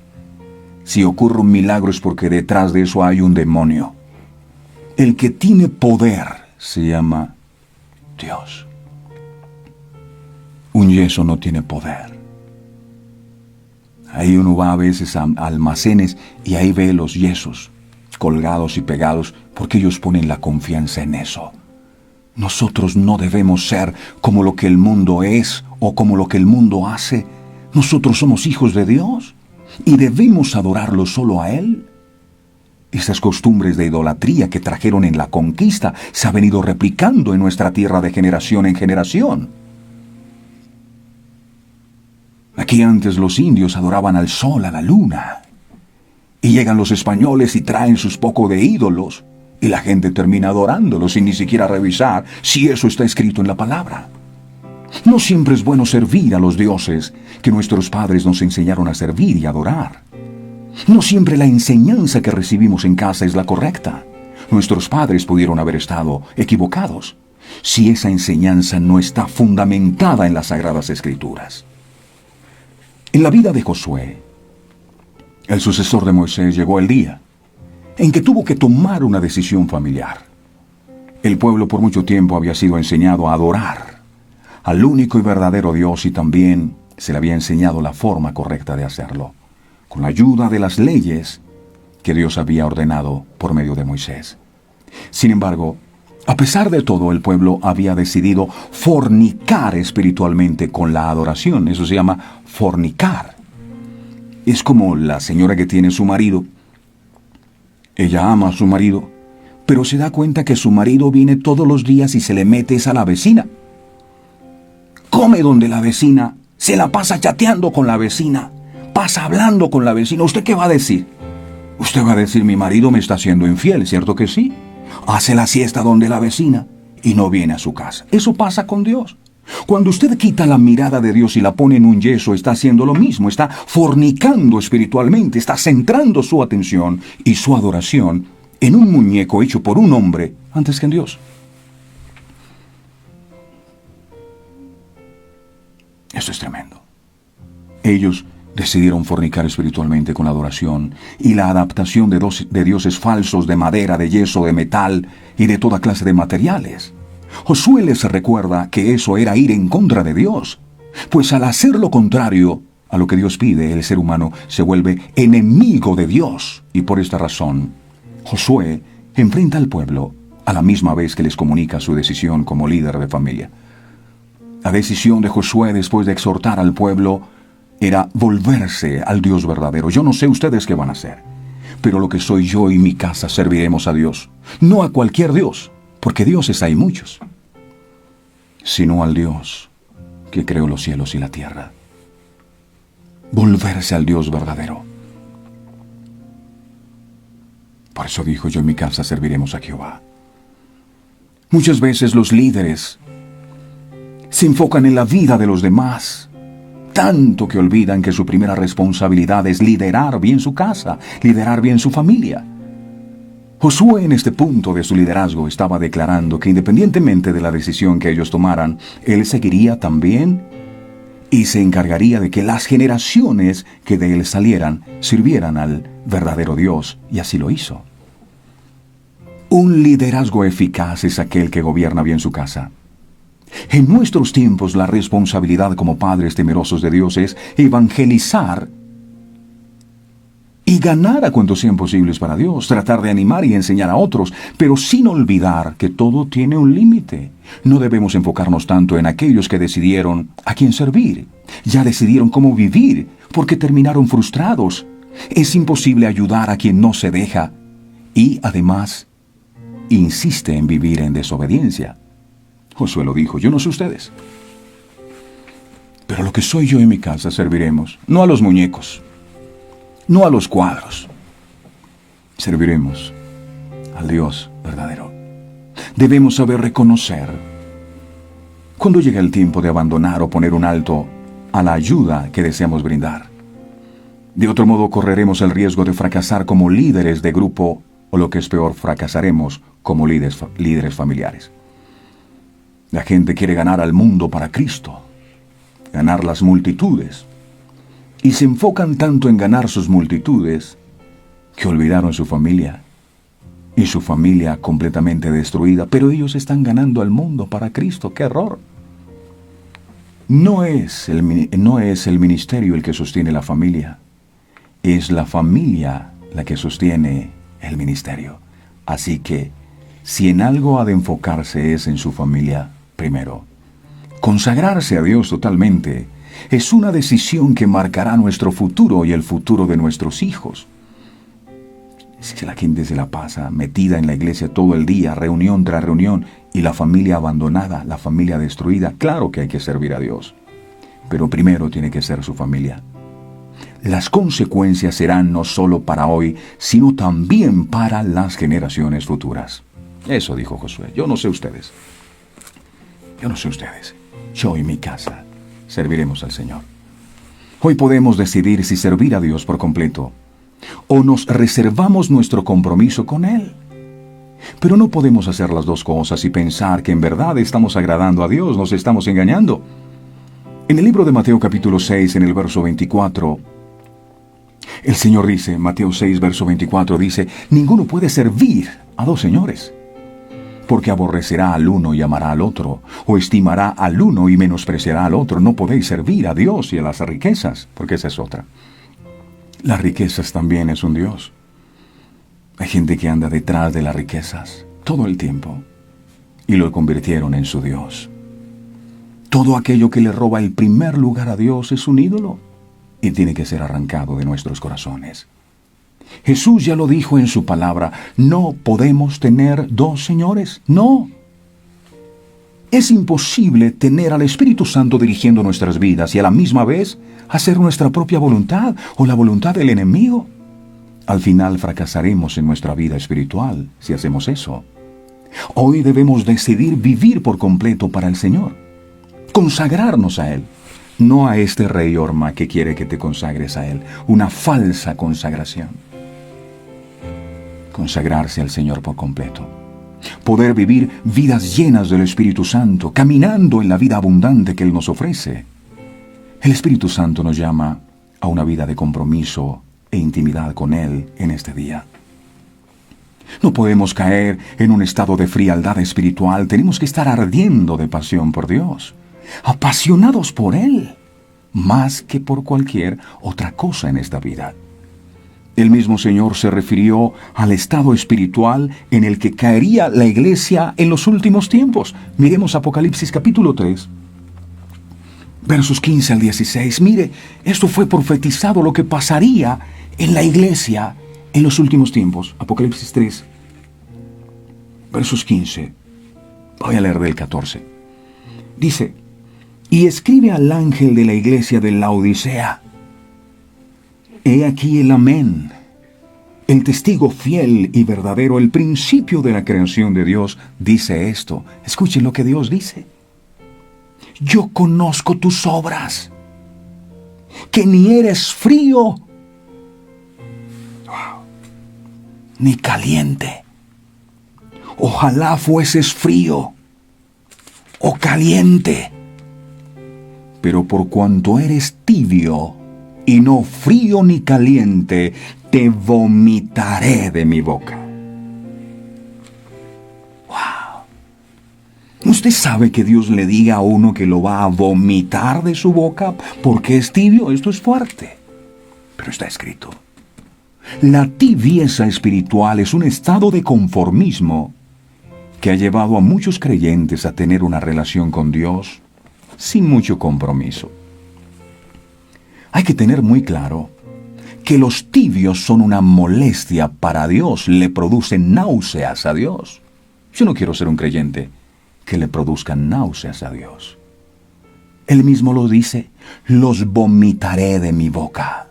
Si ocurre un milagro es porque detrás de eso hay un demonio. El que tiene poder se llama Dios. Un yeso no tiene poder. Ahí uno va a veces a almacenes y ahí ve los yesos colgados y pegados porque ellos ponen la confianza en eso. Nosotros no debemos ser como lo que el mundo es o como lo que el mundo hace. Nosotros somos hijos de Dios y debemos adorarlo solo a Él. Esas costumbres de idolatría que trajeron en la conquista se han venido replicando en nuestra tierra de generación en generación. Aquí antes los indios adoraban al sol, a la luna. Y llegan los españoles y traen sus poco de ídolos. Y la gente termina adorándolos sin ni siquiera revisar si eso está escrito en la palabra. No siempre es bueno servir a los dioses que nuestros padres nos enseñaron a servir y adorar. No siempre la enseñanza que recibimos en casa es la correcta. Nuestros padres pudieron haber estado equivocados si esa enseñanza no está fundamentada en las Sagradas Escrituras. En la vida de Josué, el sucesor de Moisés, llegó el día en que tuvo que tomar una decisión familiar. El pueblo por mucho tiempo había sido enseñado a adorar al único y verdadero Dios y también se le había enseñado la forma correcta de hacerlo, con la ayuda de las leyes que Dios había ordenado por medio de Moisés. Sin embargo, a pesar de todo, el pueblo había decidido fornicar espiritualmente con la adoración. Eso se llama fornicar. Es como la señora que tiene su marido. Ella ama a su marido, pero se da cuenta que su marido viene todos los días y se le mete a la vecina. Come donde la vecina, se la pasa chateando con la vecina, pasa hablando con la vecina. ¿Usted qué va a decir? Usted va a decir, mi marido me está siendo infiel, ¿cierto que sí? Hace la siesta donde la vecina y no viene a su casa. Eso pasa con Dios. Cuando usted quita la mirada de Dios y la pone en un yeso, está haciendo lo mismo, está fornicando espiritualmente, está centrando su atención y su adoración en un muñeco hecho por un hombre antes que en Dios. Eso es tremendo. Ellos decidieron fornicar espiritualmente con la adoración y la adaptación de dioses falsos de madera, de yeso, de metal y de toda clase de materiales. Josué les recuerda que eso era ir en contra de Dios, pues al hacer lo contrario a lo que Dios pide, el ser humano se vuelve enemigo de Dios. Y por esta razón, Josué enfrenta al pueblo a la misma vez que les comunica su decisión como líder de familia. La decisión de Josué después de exhortar al pueblo era volverse al Dios verdadero. Yo no sé ustedes qué van a hacer, pero lo que soy yo y mi casa serviremos a Dios, no a cualquier Dios, porque dioses hay muchos, sino al Dios que creó los cielos y la tierra. Volverse al Dios verdadero. Por eso dijo, yo y mi casa serviremos a Jehová. Muchas veces los líderes se enfocan en la vida de los demás, tanto que olvidan que su primera responsabilidad es liderar bien su casa, liderar bien su familia. Josué en este punto de su liderazgo estaba declarando que independientemente de la decisión que ellos tomaran, él seguiría también y se encargaría de que las generaciones que de él salieran sirvieran al verdadero Dios, y así lo hizo. Un liderazgo eficaz es aquel que gobierna bien su casa. En nuestros tiempos, la responsabilidad como padres temerosos de Dios es evangelizar y ganar a cuantos sean posibles para Dios, tratar de animar y enseñar a otros, pero sin olvidar que todo tiene un límite. No debemos enfocarnos tanto en aquellos que decidieron a quién servir, ya decidieron cómo vivir, porque terminaron frustrados. Es imposible ayudar a quien no se deja y, además, insiste en vivir en desobediencia. Josué lo dijo, yo no sé ustedes, pero lo que soy yo en mi casa serviremos, no a los muñecos, no a los cuadros. Serviremos al Dios verdadero. Debemos saber reconocer cuando llega el tiempo de abandonar o poner un alto a la ayuda que deseamos brindar. De otro modo, correremos el riesgo de fracasar como líderes de grupo o, lo que es peor, fracasaremos como líderes familiares. La gente quiere ganar al mundo para Cristo, ganar las multitudes, y se enfocan tanto en ganar sus multitudes que olvidaron su familia, y su familia completamente destruida, pero ellos están ganando al mundo para Cristo. ¡Qué error! No es el ministerio el que sostiene la familia, es la familia la que sostiene el ministerio. Así que, si en algo ha de enfocarse es en su familia primero. Consagrarse a Dios totalmente es una decisión que marcará nuestro futuro y el futuro de nuestros hijos. Es que la gente se la pasa metida en la iglesia todo el día, reunión tras reunión, y la familia abandonada, la familia destruida. Claro que hay que servir a Dios, pero primero tiene que ser su familia. Las consecuencias serán no solo para hoy, sino también para las generaciones futuras. Eso dijo Josué. Yo no sé ustedes. Yo y mi casa serviremos al Señor. Hoy podemos decidir si servir a Dios por completo o nos reservamos nuestro compromiso con Él. Pero no podemos hacer las dos cosas y pensar que en verdad estamos agradando a Dios, nos estamos engañando. En el libro de Mateo capítulo 6, en el verso 24, el Señor dice, Mateo 6, verso 24, dice, ninguno puede servir a dos señores, porque aborrecerá al uno y amará al otro, o estimará al uno y menospreciará al otro. No podéis servir a Dios y a las riquezas, porque esa es otra. Las riquezas también es un Dios. Hay gente que anda detrás de las riquezas todo el tiempo y lo convirtieron en su Dios. Todo aquello que le roba el primer lugar a Dios es un ídolo y tiene que ser arrancado de nuestros corazones. Jesús ya lo dijo en su palabra, no podemos tener dos señores, no. Es imposible tener al Espíritu Santo dirigiendo nuestras vidas y a la misma vez hacer nuestra propia voluntad o la voluntad del enemigo. Al final fracasaremos en nuestra vida espiritual si hacemos eso. Hoy debemos decidir vivir por completo para el Señor, consagrarnos a Él, no a este rey Orma que quiere que te consagres a Él, una falsa consagración. Consagrarse al Señor por completo. Poder vivir vidas llenas del Espíritu Santo, caminando en la vida abundante que Él nos ofrece. El Espíritu Santo nos llama a una vida de compromiso e intimidad con Él en este día. No podemos caer en un estado de frialdad espiritual. Tenemos que estar ardiendo de pasión por Dios, apasionados por Él, más que por cualquier otra cosa en esta vida. El mismo Señor se refirió al estado espiritual en el que caería la iglesia en los últimos tiempos. Miremos Apocalipsis capítulo 3, versos 15 al 16. Mire, esto fue profetizado lo que pasaría en la iglesia en los últimos tiempos. Apocalipsis 3, versos 15. Voy a leer del 14. Dice, y escribe al ángel de la iglesia de Laodicea, he aquí el amén, el testigo fiel y verdadero, el principio de la creación de Dios, dice esto. Escuchen lo que Dios dice. Yo conozco tus obras, que ni eres frío, ni caliente. Ojalá fueses frío o caliente. Pero por cuanto eres tibio y no frío ni caliente, te vomitaré de mi boca. ¡Wow! ¿Usted sabe que Dios le diga a uno que lo va a vomitar de su boca porque es tibio? Esto es fuerte, pero está escrito. La tibieza espiritual es un estado de conformismo que ha llevado a muchos creyentes a tener una relación con Dios sin mucho compromiso. Hay que tener muy claro que los tibios son una molestia para Dios, le producen náuseas a Dios. Yo no quiero ser un creyente que le produzcan náuseas a Dios. Él mismo lo dice, los vomitaré de mi boca.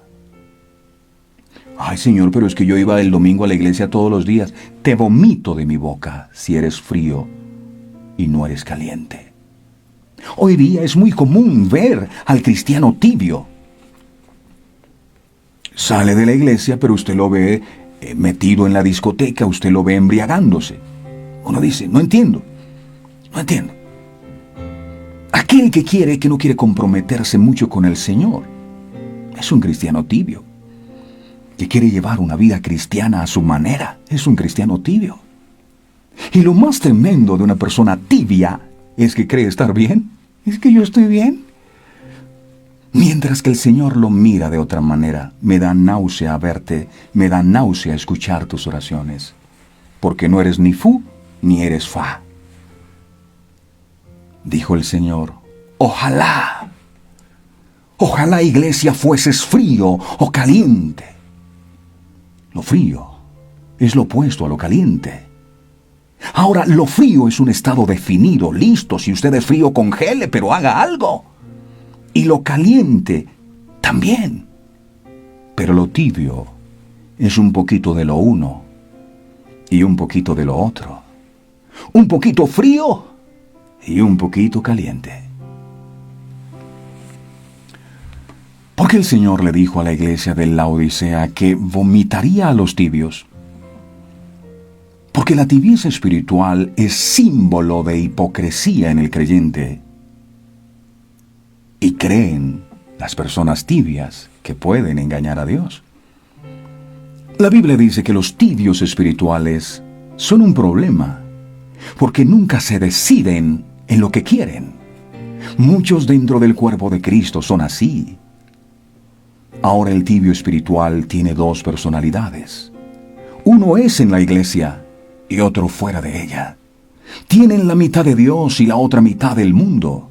Ay, Señor, pero es que yo iba el domingo a la iglesia todos los días. Te vomito de mi boca si eres frío y no eres caliente. Hoy día es muy común ver al cristiano tibio. Sale de la iglesia, pero usted lo ve metido en la discoteca, usted lo ve embriagándose. Uno dice, no entiendo. Aquel que no quiere comprometerse mucho con el Señor, es un cristiano tibio. Que quiere llevar una vida cristiana a su manera, es un cristiano tibio. Y lo más tremendo de una persona tibia es que cree estar bien. Es que yo estoy bien. Mientras que el Señor lo mira de otra manera. Me da náusea verte, me da náusea escuchar tus oraciones. Porque no eres ni fu ni eres fa. Dijo el Señor, ojalá, iglesia, fueses frío o caliente. Lo frío es lo opuesto a lo caliente. Ahora, lo frío es un estado definido, listo. Si usted es frío, congele, pero haga algo. Y lo caliente también. Pero lo tibio es un poquito de lo uno y un poquito de lo otro. Un poquito frío y un poquito caliente. Porque el Señor le dijo a la iglesia de Laodicea que vomitaría a los tibios. Porque la tibieza espiritual es símbolo de hipocresía en el creyente. Y creen las personas tibias que pueden engañar a Dios. La Biblia dice que los tibios espirituales son un problema, porque nunca se deciden en lo que quieren. Muchos dentro del cuerpo de Cristo son así. Ahora el tibio espiritual tiene dos personalidades. Uno es en la iglesia y otro fuera de ella. Tienen la mitad de Dios y la otra mitad del mundo.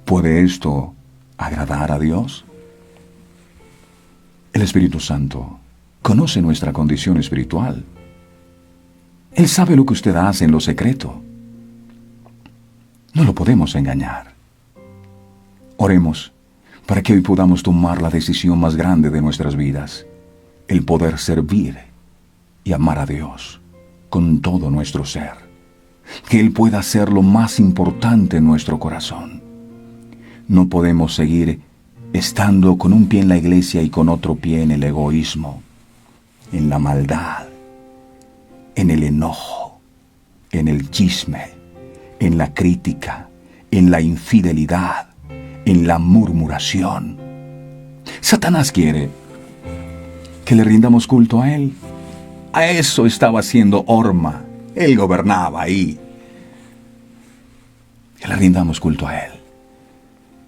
¿Puede esto agradar a Dios? El Espíritu Santo conoce nuestra condición espiritual. Él sabe lo que usted hace en lo secreto. No lo podemos engañar. Oremos para que hoy podamos tomar la decisión más grande de nuestras vidas, el poder servir y amar a Dios con todo nuestro ser. Que Él pueda ser lo más importante en nuestro corazón. No podemos seguir estando con un pie en la iglesia y con otro pie en el egoísmo, en la maldad, en el enojo, en el chisme, en la crítica, en la infidelidad, en la murmuración. Satanás quiere que le rindamos culto a él. A eso estaba haciendo Orma. Él gobernaba ahí. Que le rindamos culto a él.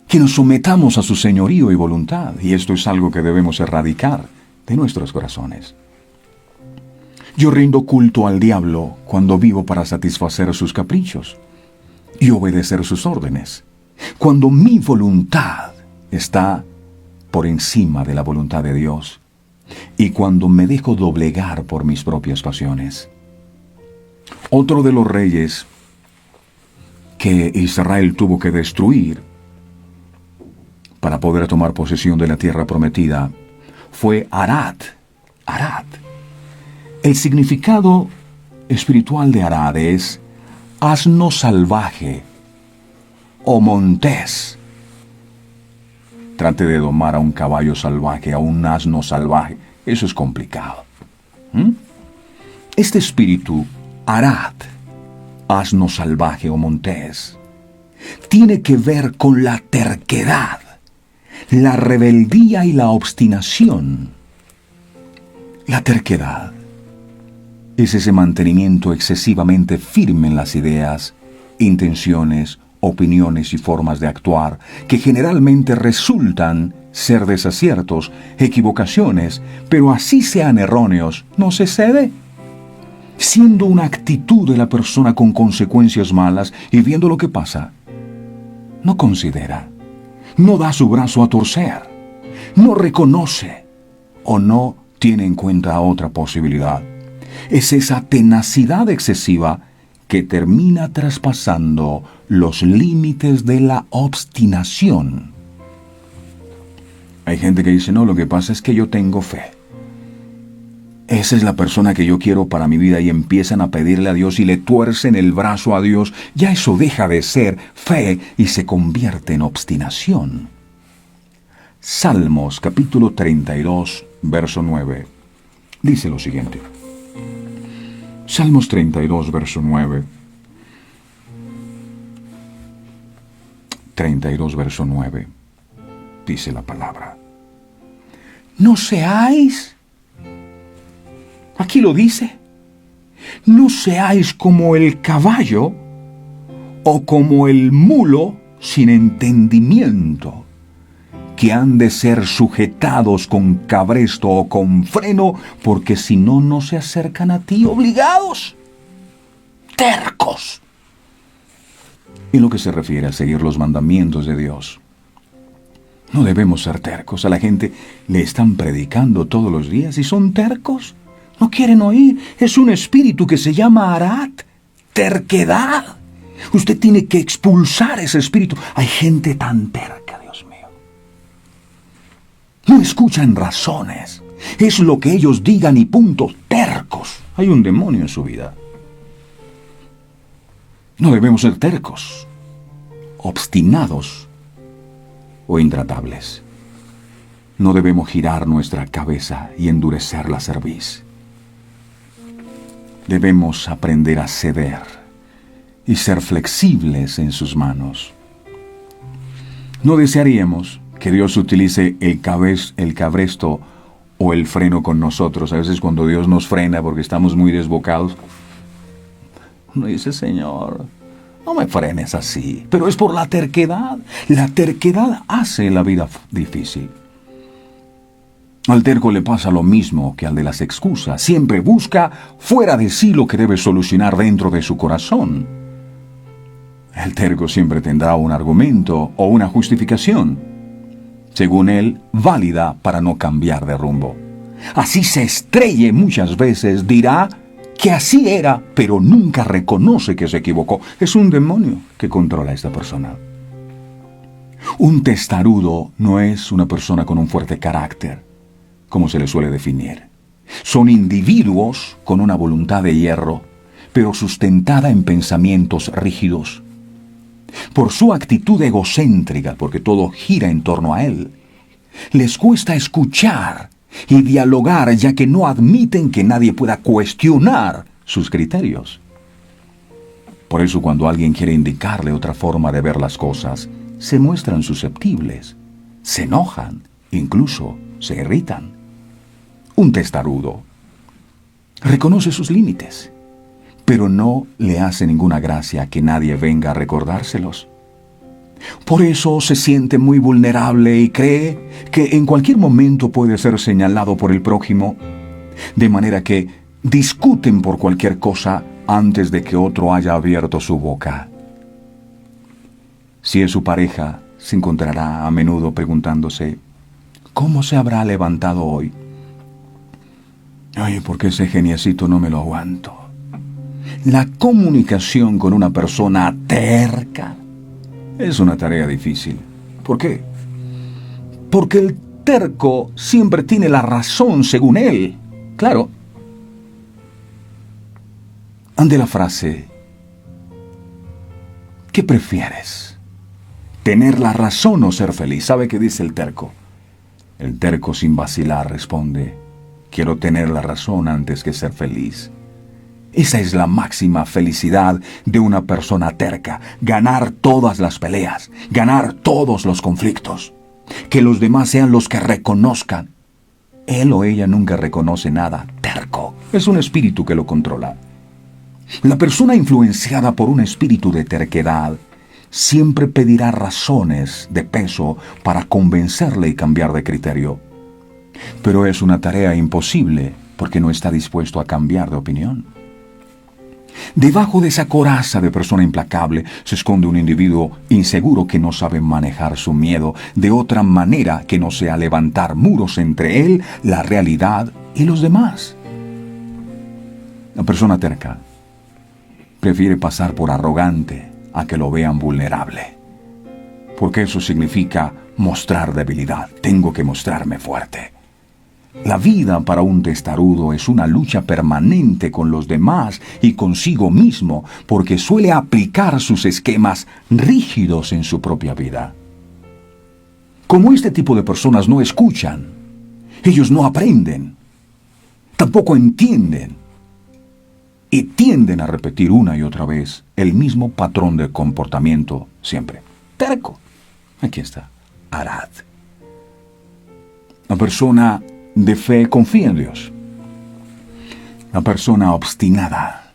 Que nos sometamos a su señorío y voluntad. Y esto es algo que debemos erradicar de nuestros corazones. Yo rindo culto al diablo cuando vivo para satisfacer sus caprichos y obedecer sus órdenes. Cuando mi voluntad está por encima de la voluntad de Dios y cuando me dejo doblegar por mis propias pasiones. Otro de los reyes que Israel tuvo que destruir para poder tomar posesión de la tierra prometida fue Arad. Arad. El significado espiritual de Arad es asno salvaje o montés. Trate de domar a un caballo salvaje, a un asno salvaje. Eso es complicado. Este espíritu, Arad, asno salvaje o montés, tiene que ver con la terquedad, la rebeldía y la obstinación. La terquedad es ese mantenimiento excesivamente firme en las ideas, intenciones, opiniones y formas de actuar que generalmente resultan ser desaciertos, equivocaciones, pero así sean erróneos, no se cede. Siendo una actitud de la persona con consecuencias malas y viendo lo que pasa, no considera, no da su brazo a torcer, no reconoce o no tiene en cuenta otra posibilidad. Es esa tenacidad excesiva que termina traspasando los límites de la obstinación. Hay gente que dice, no, lo que pasa es que yo tengo fe. Esa es la persona que yo quiero para mi vida, y empiezan a pedirle a Dios y le tuercen el brazo a Dios. Ya eso deja de ser fe y se convierte en obstinación. Salmos capítulo 32, verso 9. Dice lo siguiente. Salmos 32, verso 9. 32, verso 9. Dice la palabra. No seáis, aquí lo dice, no seáis como el caballo o como el mulo sin entendimiento, que han de ser sujetados con cabresto o con freno, porque si no, no se acercan a ti obligados. Tercos. En lo que se refiere a seguir los mandamientos de Dios, no debemos ser tercos. A la gente le están predicando todos los días y son tercos. No quieren oír. Es un espíritu que se llama arat, terquedad. Usted tiene que expulsar ese espíritu. Hay gente tan terca, Dios mío. No escuchan razones. Es lo que ellos digan y punto. Tercos. Hay un demonio en su vida. No debemos ser tercos, obstinados o intratables. No debemos girar nuestra cabeza y endurecer la cerviz. Debemos aprender a ceder y ser flexibles en sus manos. No desearíamos que Dios utilice el cabresto o el freno con nosotros. A veces cuando Dios nos frena porque estamos muy desbocados, uno dice, Señor, no me frenes así. Pero es por la terquedad. La terquedad hace la vida difícil. Al terco le pasa lo mismo que al de las excusas. Siempre busca fuera de sí lo que debe solucionar dentro de su corazón. El terco siempre tendrá un argumento o una justificación, según él, válida para no cambiar de rumbo. Así se estrelle muchas veces, dirá que así era, pero nunca reconoce que se equivocó. Es un demonio que controla a esta persona. Un testarudo no es una persona con un fuerte carácter, como se le suele definir. Son individuos con una voluntad de hierro, pero sustentada en pensamientos rígidos. Por su actitud egocéntrica, porque todo gira en torno a él, les cuesta escuchar y dialogar, ya que no admiten que nadie pueda cuestionar sus criterios. Por eso, cuando alguien quiere indicarle otra forma de ver las cosas, se muestran susceptibles, se enojan, incluso se irritan. Un testarudo reconoce sus límites, pero no le hace ninguna gracia que nadie venga a recordárselos. Por eso se siente muy vulnerable y cree que en cualquier momento puede ser señalado por el prójimo, de manera que discuten por cualquier cosa antes de que otro haya abierto su boca. Si es su pareja, se encontrará a menudo preguntándose, ¿cómo se habrá levantado hoy? Ay, porque ese geniecito no me lo aguanto. La comunicación con una persona terca es una tarea difícil. ¿Por qué? Porque el terco siempre tiene la razón según él. Claro. Ante la frase, ¿qué prefieres? ¿Tener la razón o ser feliz? ¿Sabe qué dice el terco? El terco sin vacilar responde, quiero tener la razón antes que ser feliz. Esa es la máxima felicidad de una persona terca, ganar todas las peleas, ganar todos los conflictos. Que los demás sean los que reconozcan. Él o ella nunca reconoce nada, terco. Es un espíritu que lo controla. La persona influenciada por un espíritu de terquedad siempre pedirá razones de peso para convencerle y cambiar de criterio. Pero es una tarea imposible porque no está dispuesto a cambiar de opinión. Debajo de esa coraza de persona implacable se esconde un individuo inseguro que no sabe manejar su miedo de otra manera que no sea levantar muros entre él, la realidad y los demás. La persona terca prefiere pasar por arrogante a que lo vean vulnerable, porque eso significa mostrar debilidad. Tengo que mostrarme fuerte. La vida para un testarudo es una lucha permanente con los demás y consigo mismo, porque suele aplicar sus esquemas rígidos en su propia vida. Como este tipo de personas no escuchan, ellos no aprenden, tampoco entienden, y tienden a repetir una y otra vez el mismo patrón de comportamiento siempre. Terco. Aquí está. Arad. La persona de fe confía en Dios. La persona obstinada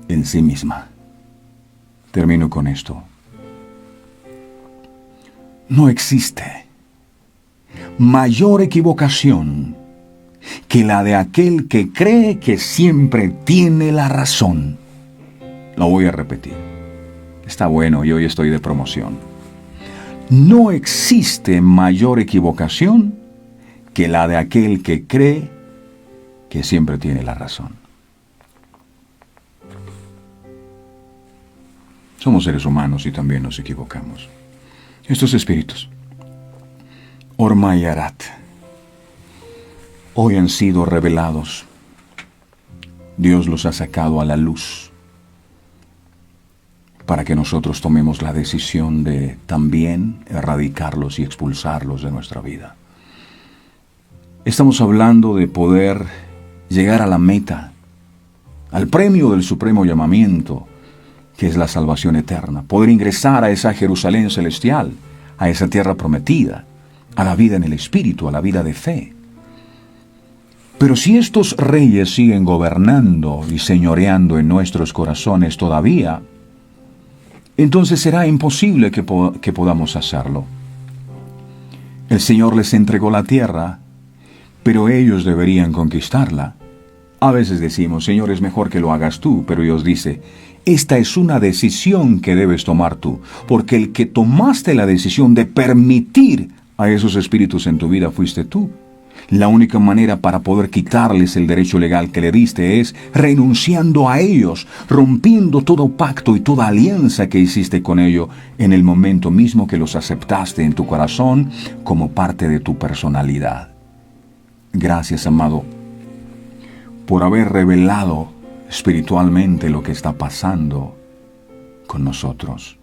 en sí misma. Termino con esto. No existe mayor equivocación que la de aquel que cree que siempre tiene la razón. Lo voy a repetir. Está bueno y hoy estoy de promoción. No existe mayor equivocación que la de aquel que cree que siempre tiene la razón. Somos seres humanos y también nos equivocamos. Estos espíritus, Orma y Arad, hoy han sido revelados. Dios los ha sacado a la luz para que nosotros tomemos la decisión de también erradicarlos y expulsarlos de nuestra vida. Estamos hablando de poder llegar a la meta, al premio del supremo llamamiento, que es la salvación eterna. Poder ingresar a esa Jerusalén celestial, a esa tierra prometida, a la vida en el Espíritu, a la vida de fe. Pero si estos reyes siguen gobernando y señoreando en nuestros corazones todavía, entonces será imposible que podamos hacerlo. El Señor les entregó la tierra, pero ellos deberían conquistarla. A veces decimos, Señor, es mejor que lo hagas tú, pero Dios dice, esta es una decisión que debes tomar tú, porque el que tomaste la decisión de permitir a esos espíritus en tu vida fuiste tú. La única manera para poder quitarles el derecho legal que le diste es renunciando a ellos, rompiendo todo pacto y toda alianza que hiciste con ellos en el momento mismo que los aceptaste en tu corazón como parte de tu personalidad. Gracias, amado, por haber revelado espiritualmente lo que está pasando con nosotros.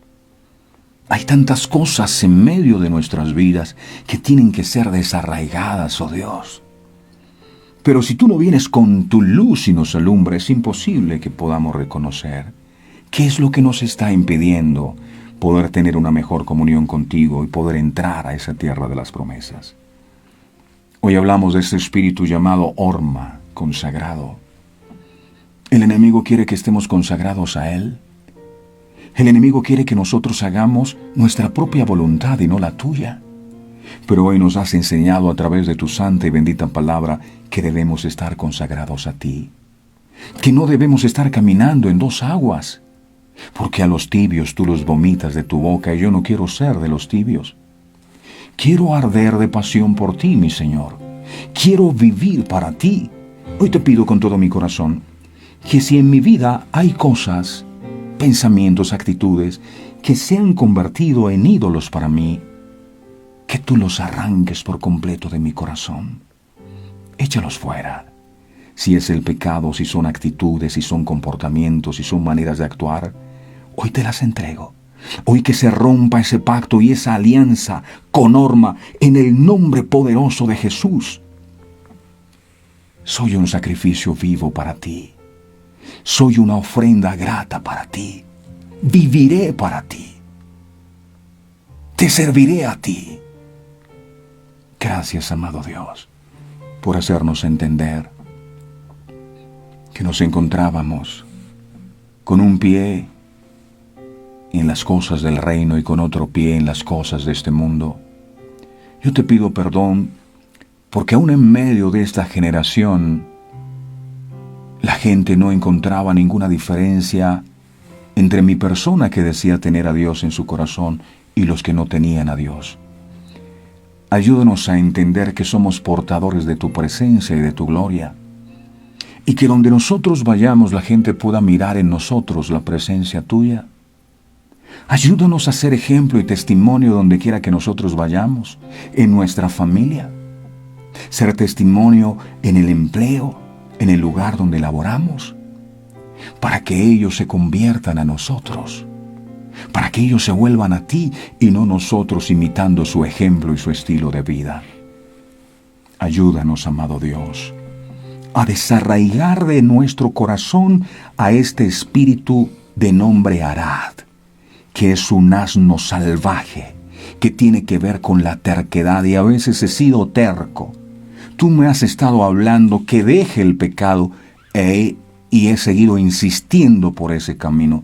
Hay tantas cosas en medio de nuestras vidas que tienen que ser desarraigadas, oh Dios. Pero si tú no vienes con tu luz y nos alumbra, es imposible que podamos reconocer qué es lo que nos está impidiendo poder tener una mejor comunión contigo y poder entrar a esa tierra de las promesas. Hoy hablamos de este espíritu llamado Orma, consagrado. El enemigo quiere que estemos consagrados a él. El enemigo quiere que nosotros hagamos nuestra propia voluntad y no la tuya. Pero hoy nos has enseñado a través de tu santa y bendita palabra que debemos estar consagrados a ti. Que no debemos estar caminando en dos aguas. Porque a los tibios tú los vomitas de tu boca y yo no quiero ser de los tibios. Quiero arder de pasión por ti, mi Señor. Quiero vivir para ti. Hoy te pido con todo mi corazón que si en mi vida hay cosas, pensamientos, actitudes que se han convertido en ídolos para mí, que tú los arranques por completo de mi corazón. Échalos fuera. Si es el pecado, si son actitudes, si son comportamientos, si son maneras de actuar, hoy te las entrego. Hoy que se rompa ese pacto y esa alianza con Orma en el nombre poderoso de Jesús. Soy un sacrificio vivo para ti. Soy una ofrenda grata para ti. Viviré para ti. Te serviré a ti. Gracias, amado Dios, por hacernos entender que nos encontrábamos con un pie en las cosas del reino y con otro pie en las cosas de este mundo. Yo te pido perdón porque aún en medio de esta generación la gente no encontraba ninguna diferencia entre mi persona que decía tener a Dios en su corazón y los que no tenían a Dios. Ayúdanos a entender que somos portadores de tu presencia y de tu gloria, y que donde nosotros vayamos la gente pueda mirar en nosotros la presencia tuya. Ayúdanos a ser ejemplo y testimonio donde quiera que nosotros vayamos, en nuestra familia. Ser testimonio en el empleo, en el lugar donde laboramos, para que ellos se conviertan a nosotros, para que ellos se vuelvan a ti y no nosotros imitando su ejemplo y su estilo de vida. Ayúdanos, amado Dios, a desarraigar de nuestro corazón a este espíritu de nombre Arad, que es un asno salvaje, que tiene que ver con la terquedad, y a veces he sido terco. Tú me has estado hablando que deje el pecado y he seguido insistiendo por ese camino.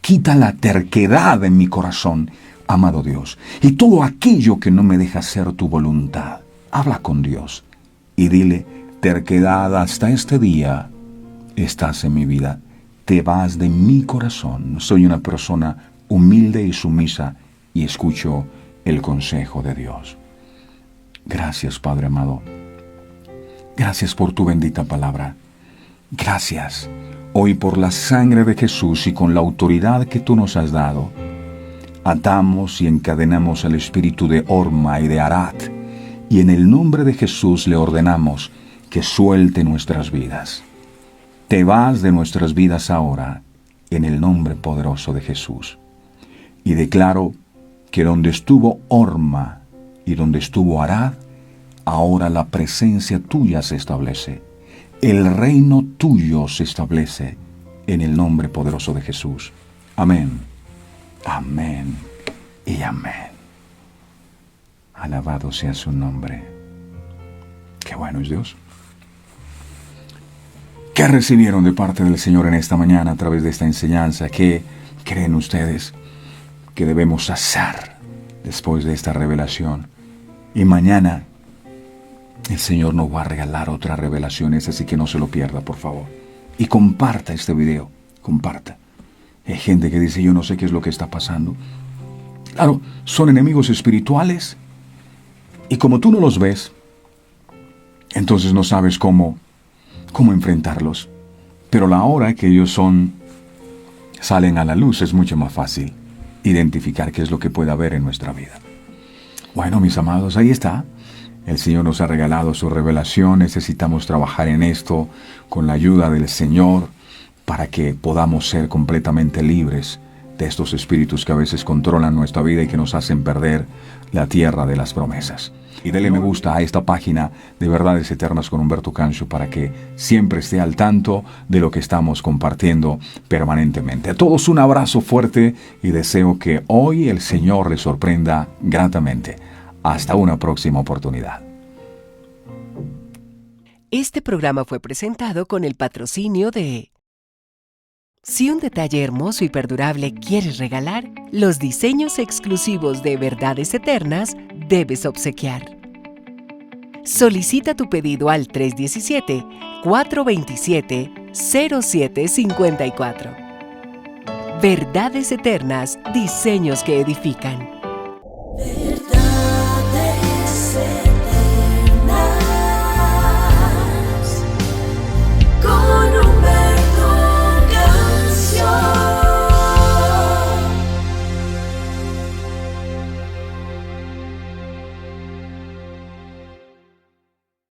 Quita la terquedad de mi corazón, amado Dios, y todo aquello que no me deja hacer tu voluntad. Habla con Dios y dile: terquedad, hasta este día estás en mi vida. Te vas de mi corazón. Soy una persona humilde y sumisa y escucho el consejo de Dios. Gracias, Padre amado. Gracias por tu bendita palabra. Gracias hoy por la sangre de Jesús y con la autoridad que tú nos has dado. Atamos y encadenamos al espíritu de Orma y de Arad, y en el nombre de Jesús le ordenamos que suelte nuestras vidas. Te vas de nuestras vidas ahora, en el nombre poderoso de Jesús. Y declaro que donde estuvo Orma y donde estuvo Arad, ahora la presencia tuya se establece. El reino tuyo se establece en el nombre poderoso de Jesús. Amén. Amén y amén. Alabado sea su nombre. Qué bueno es Dios. ¿Qué recibieron de parte del Señor en esta mañana a través de esta enseñanza? ¿Qué creen ustedes que debemos hacer después de esta revelación? Y mañana el Señor nos va a regalar otras revelaciones, así que no se lo pierda, por favor. Y comparta este video, comparta. Hay gente que dice: yo no sé qué es lo que está pasando. Claro, son enemigos espirituales, y como tú no los ves, entonces no sabes cómo enfrentarlos. Pero la hora que ellos salen a la luz, es mucho más fácil identificar qué es lo que puede haber en nuestra vida. Bueno, mis amados, ahí está. El Señor nos ha regalado su revelación. Necesitamos trabajar en esto con la ayuda del Señor para que podamos ser completamente libres de estos espíritus que a veces controlan nuestra vida y que nos hacen perder la tierra de las promesas. Y dele me gusta a esta página de Verdades Eternas con Humberto Cancho para que siempre esté al tanto de lo que estamos compartiendo permanentemente. A todos un abrazo fuerte y deseo que hoy el Señor les sorprenda gratamente. Hasta una próxima oportunidad. Este programa fue presentado con el patrocinio de... Si un detalle hermoso y perdurable quieres regalar, los diseños exclusivos de Verdades Eternas debes obsequiar. Solicita tu pedido al 317-427-0754. Verdades Eternas, diseños que edifican.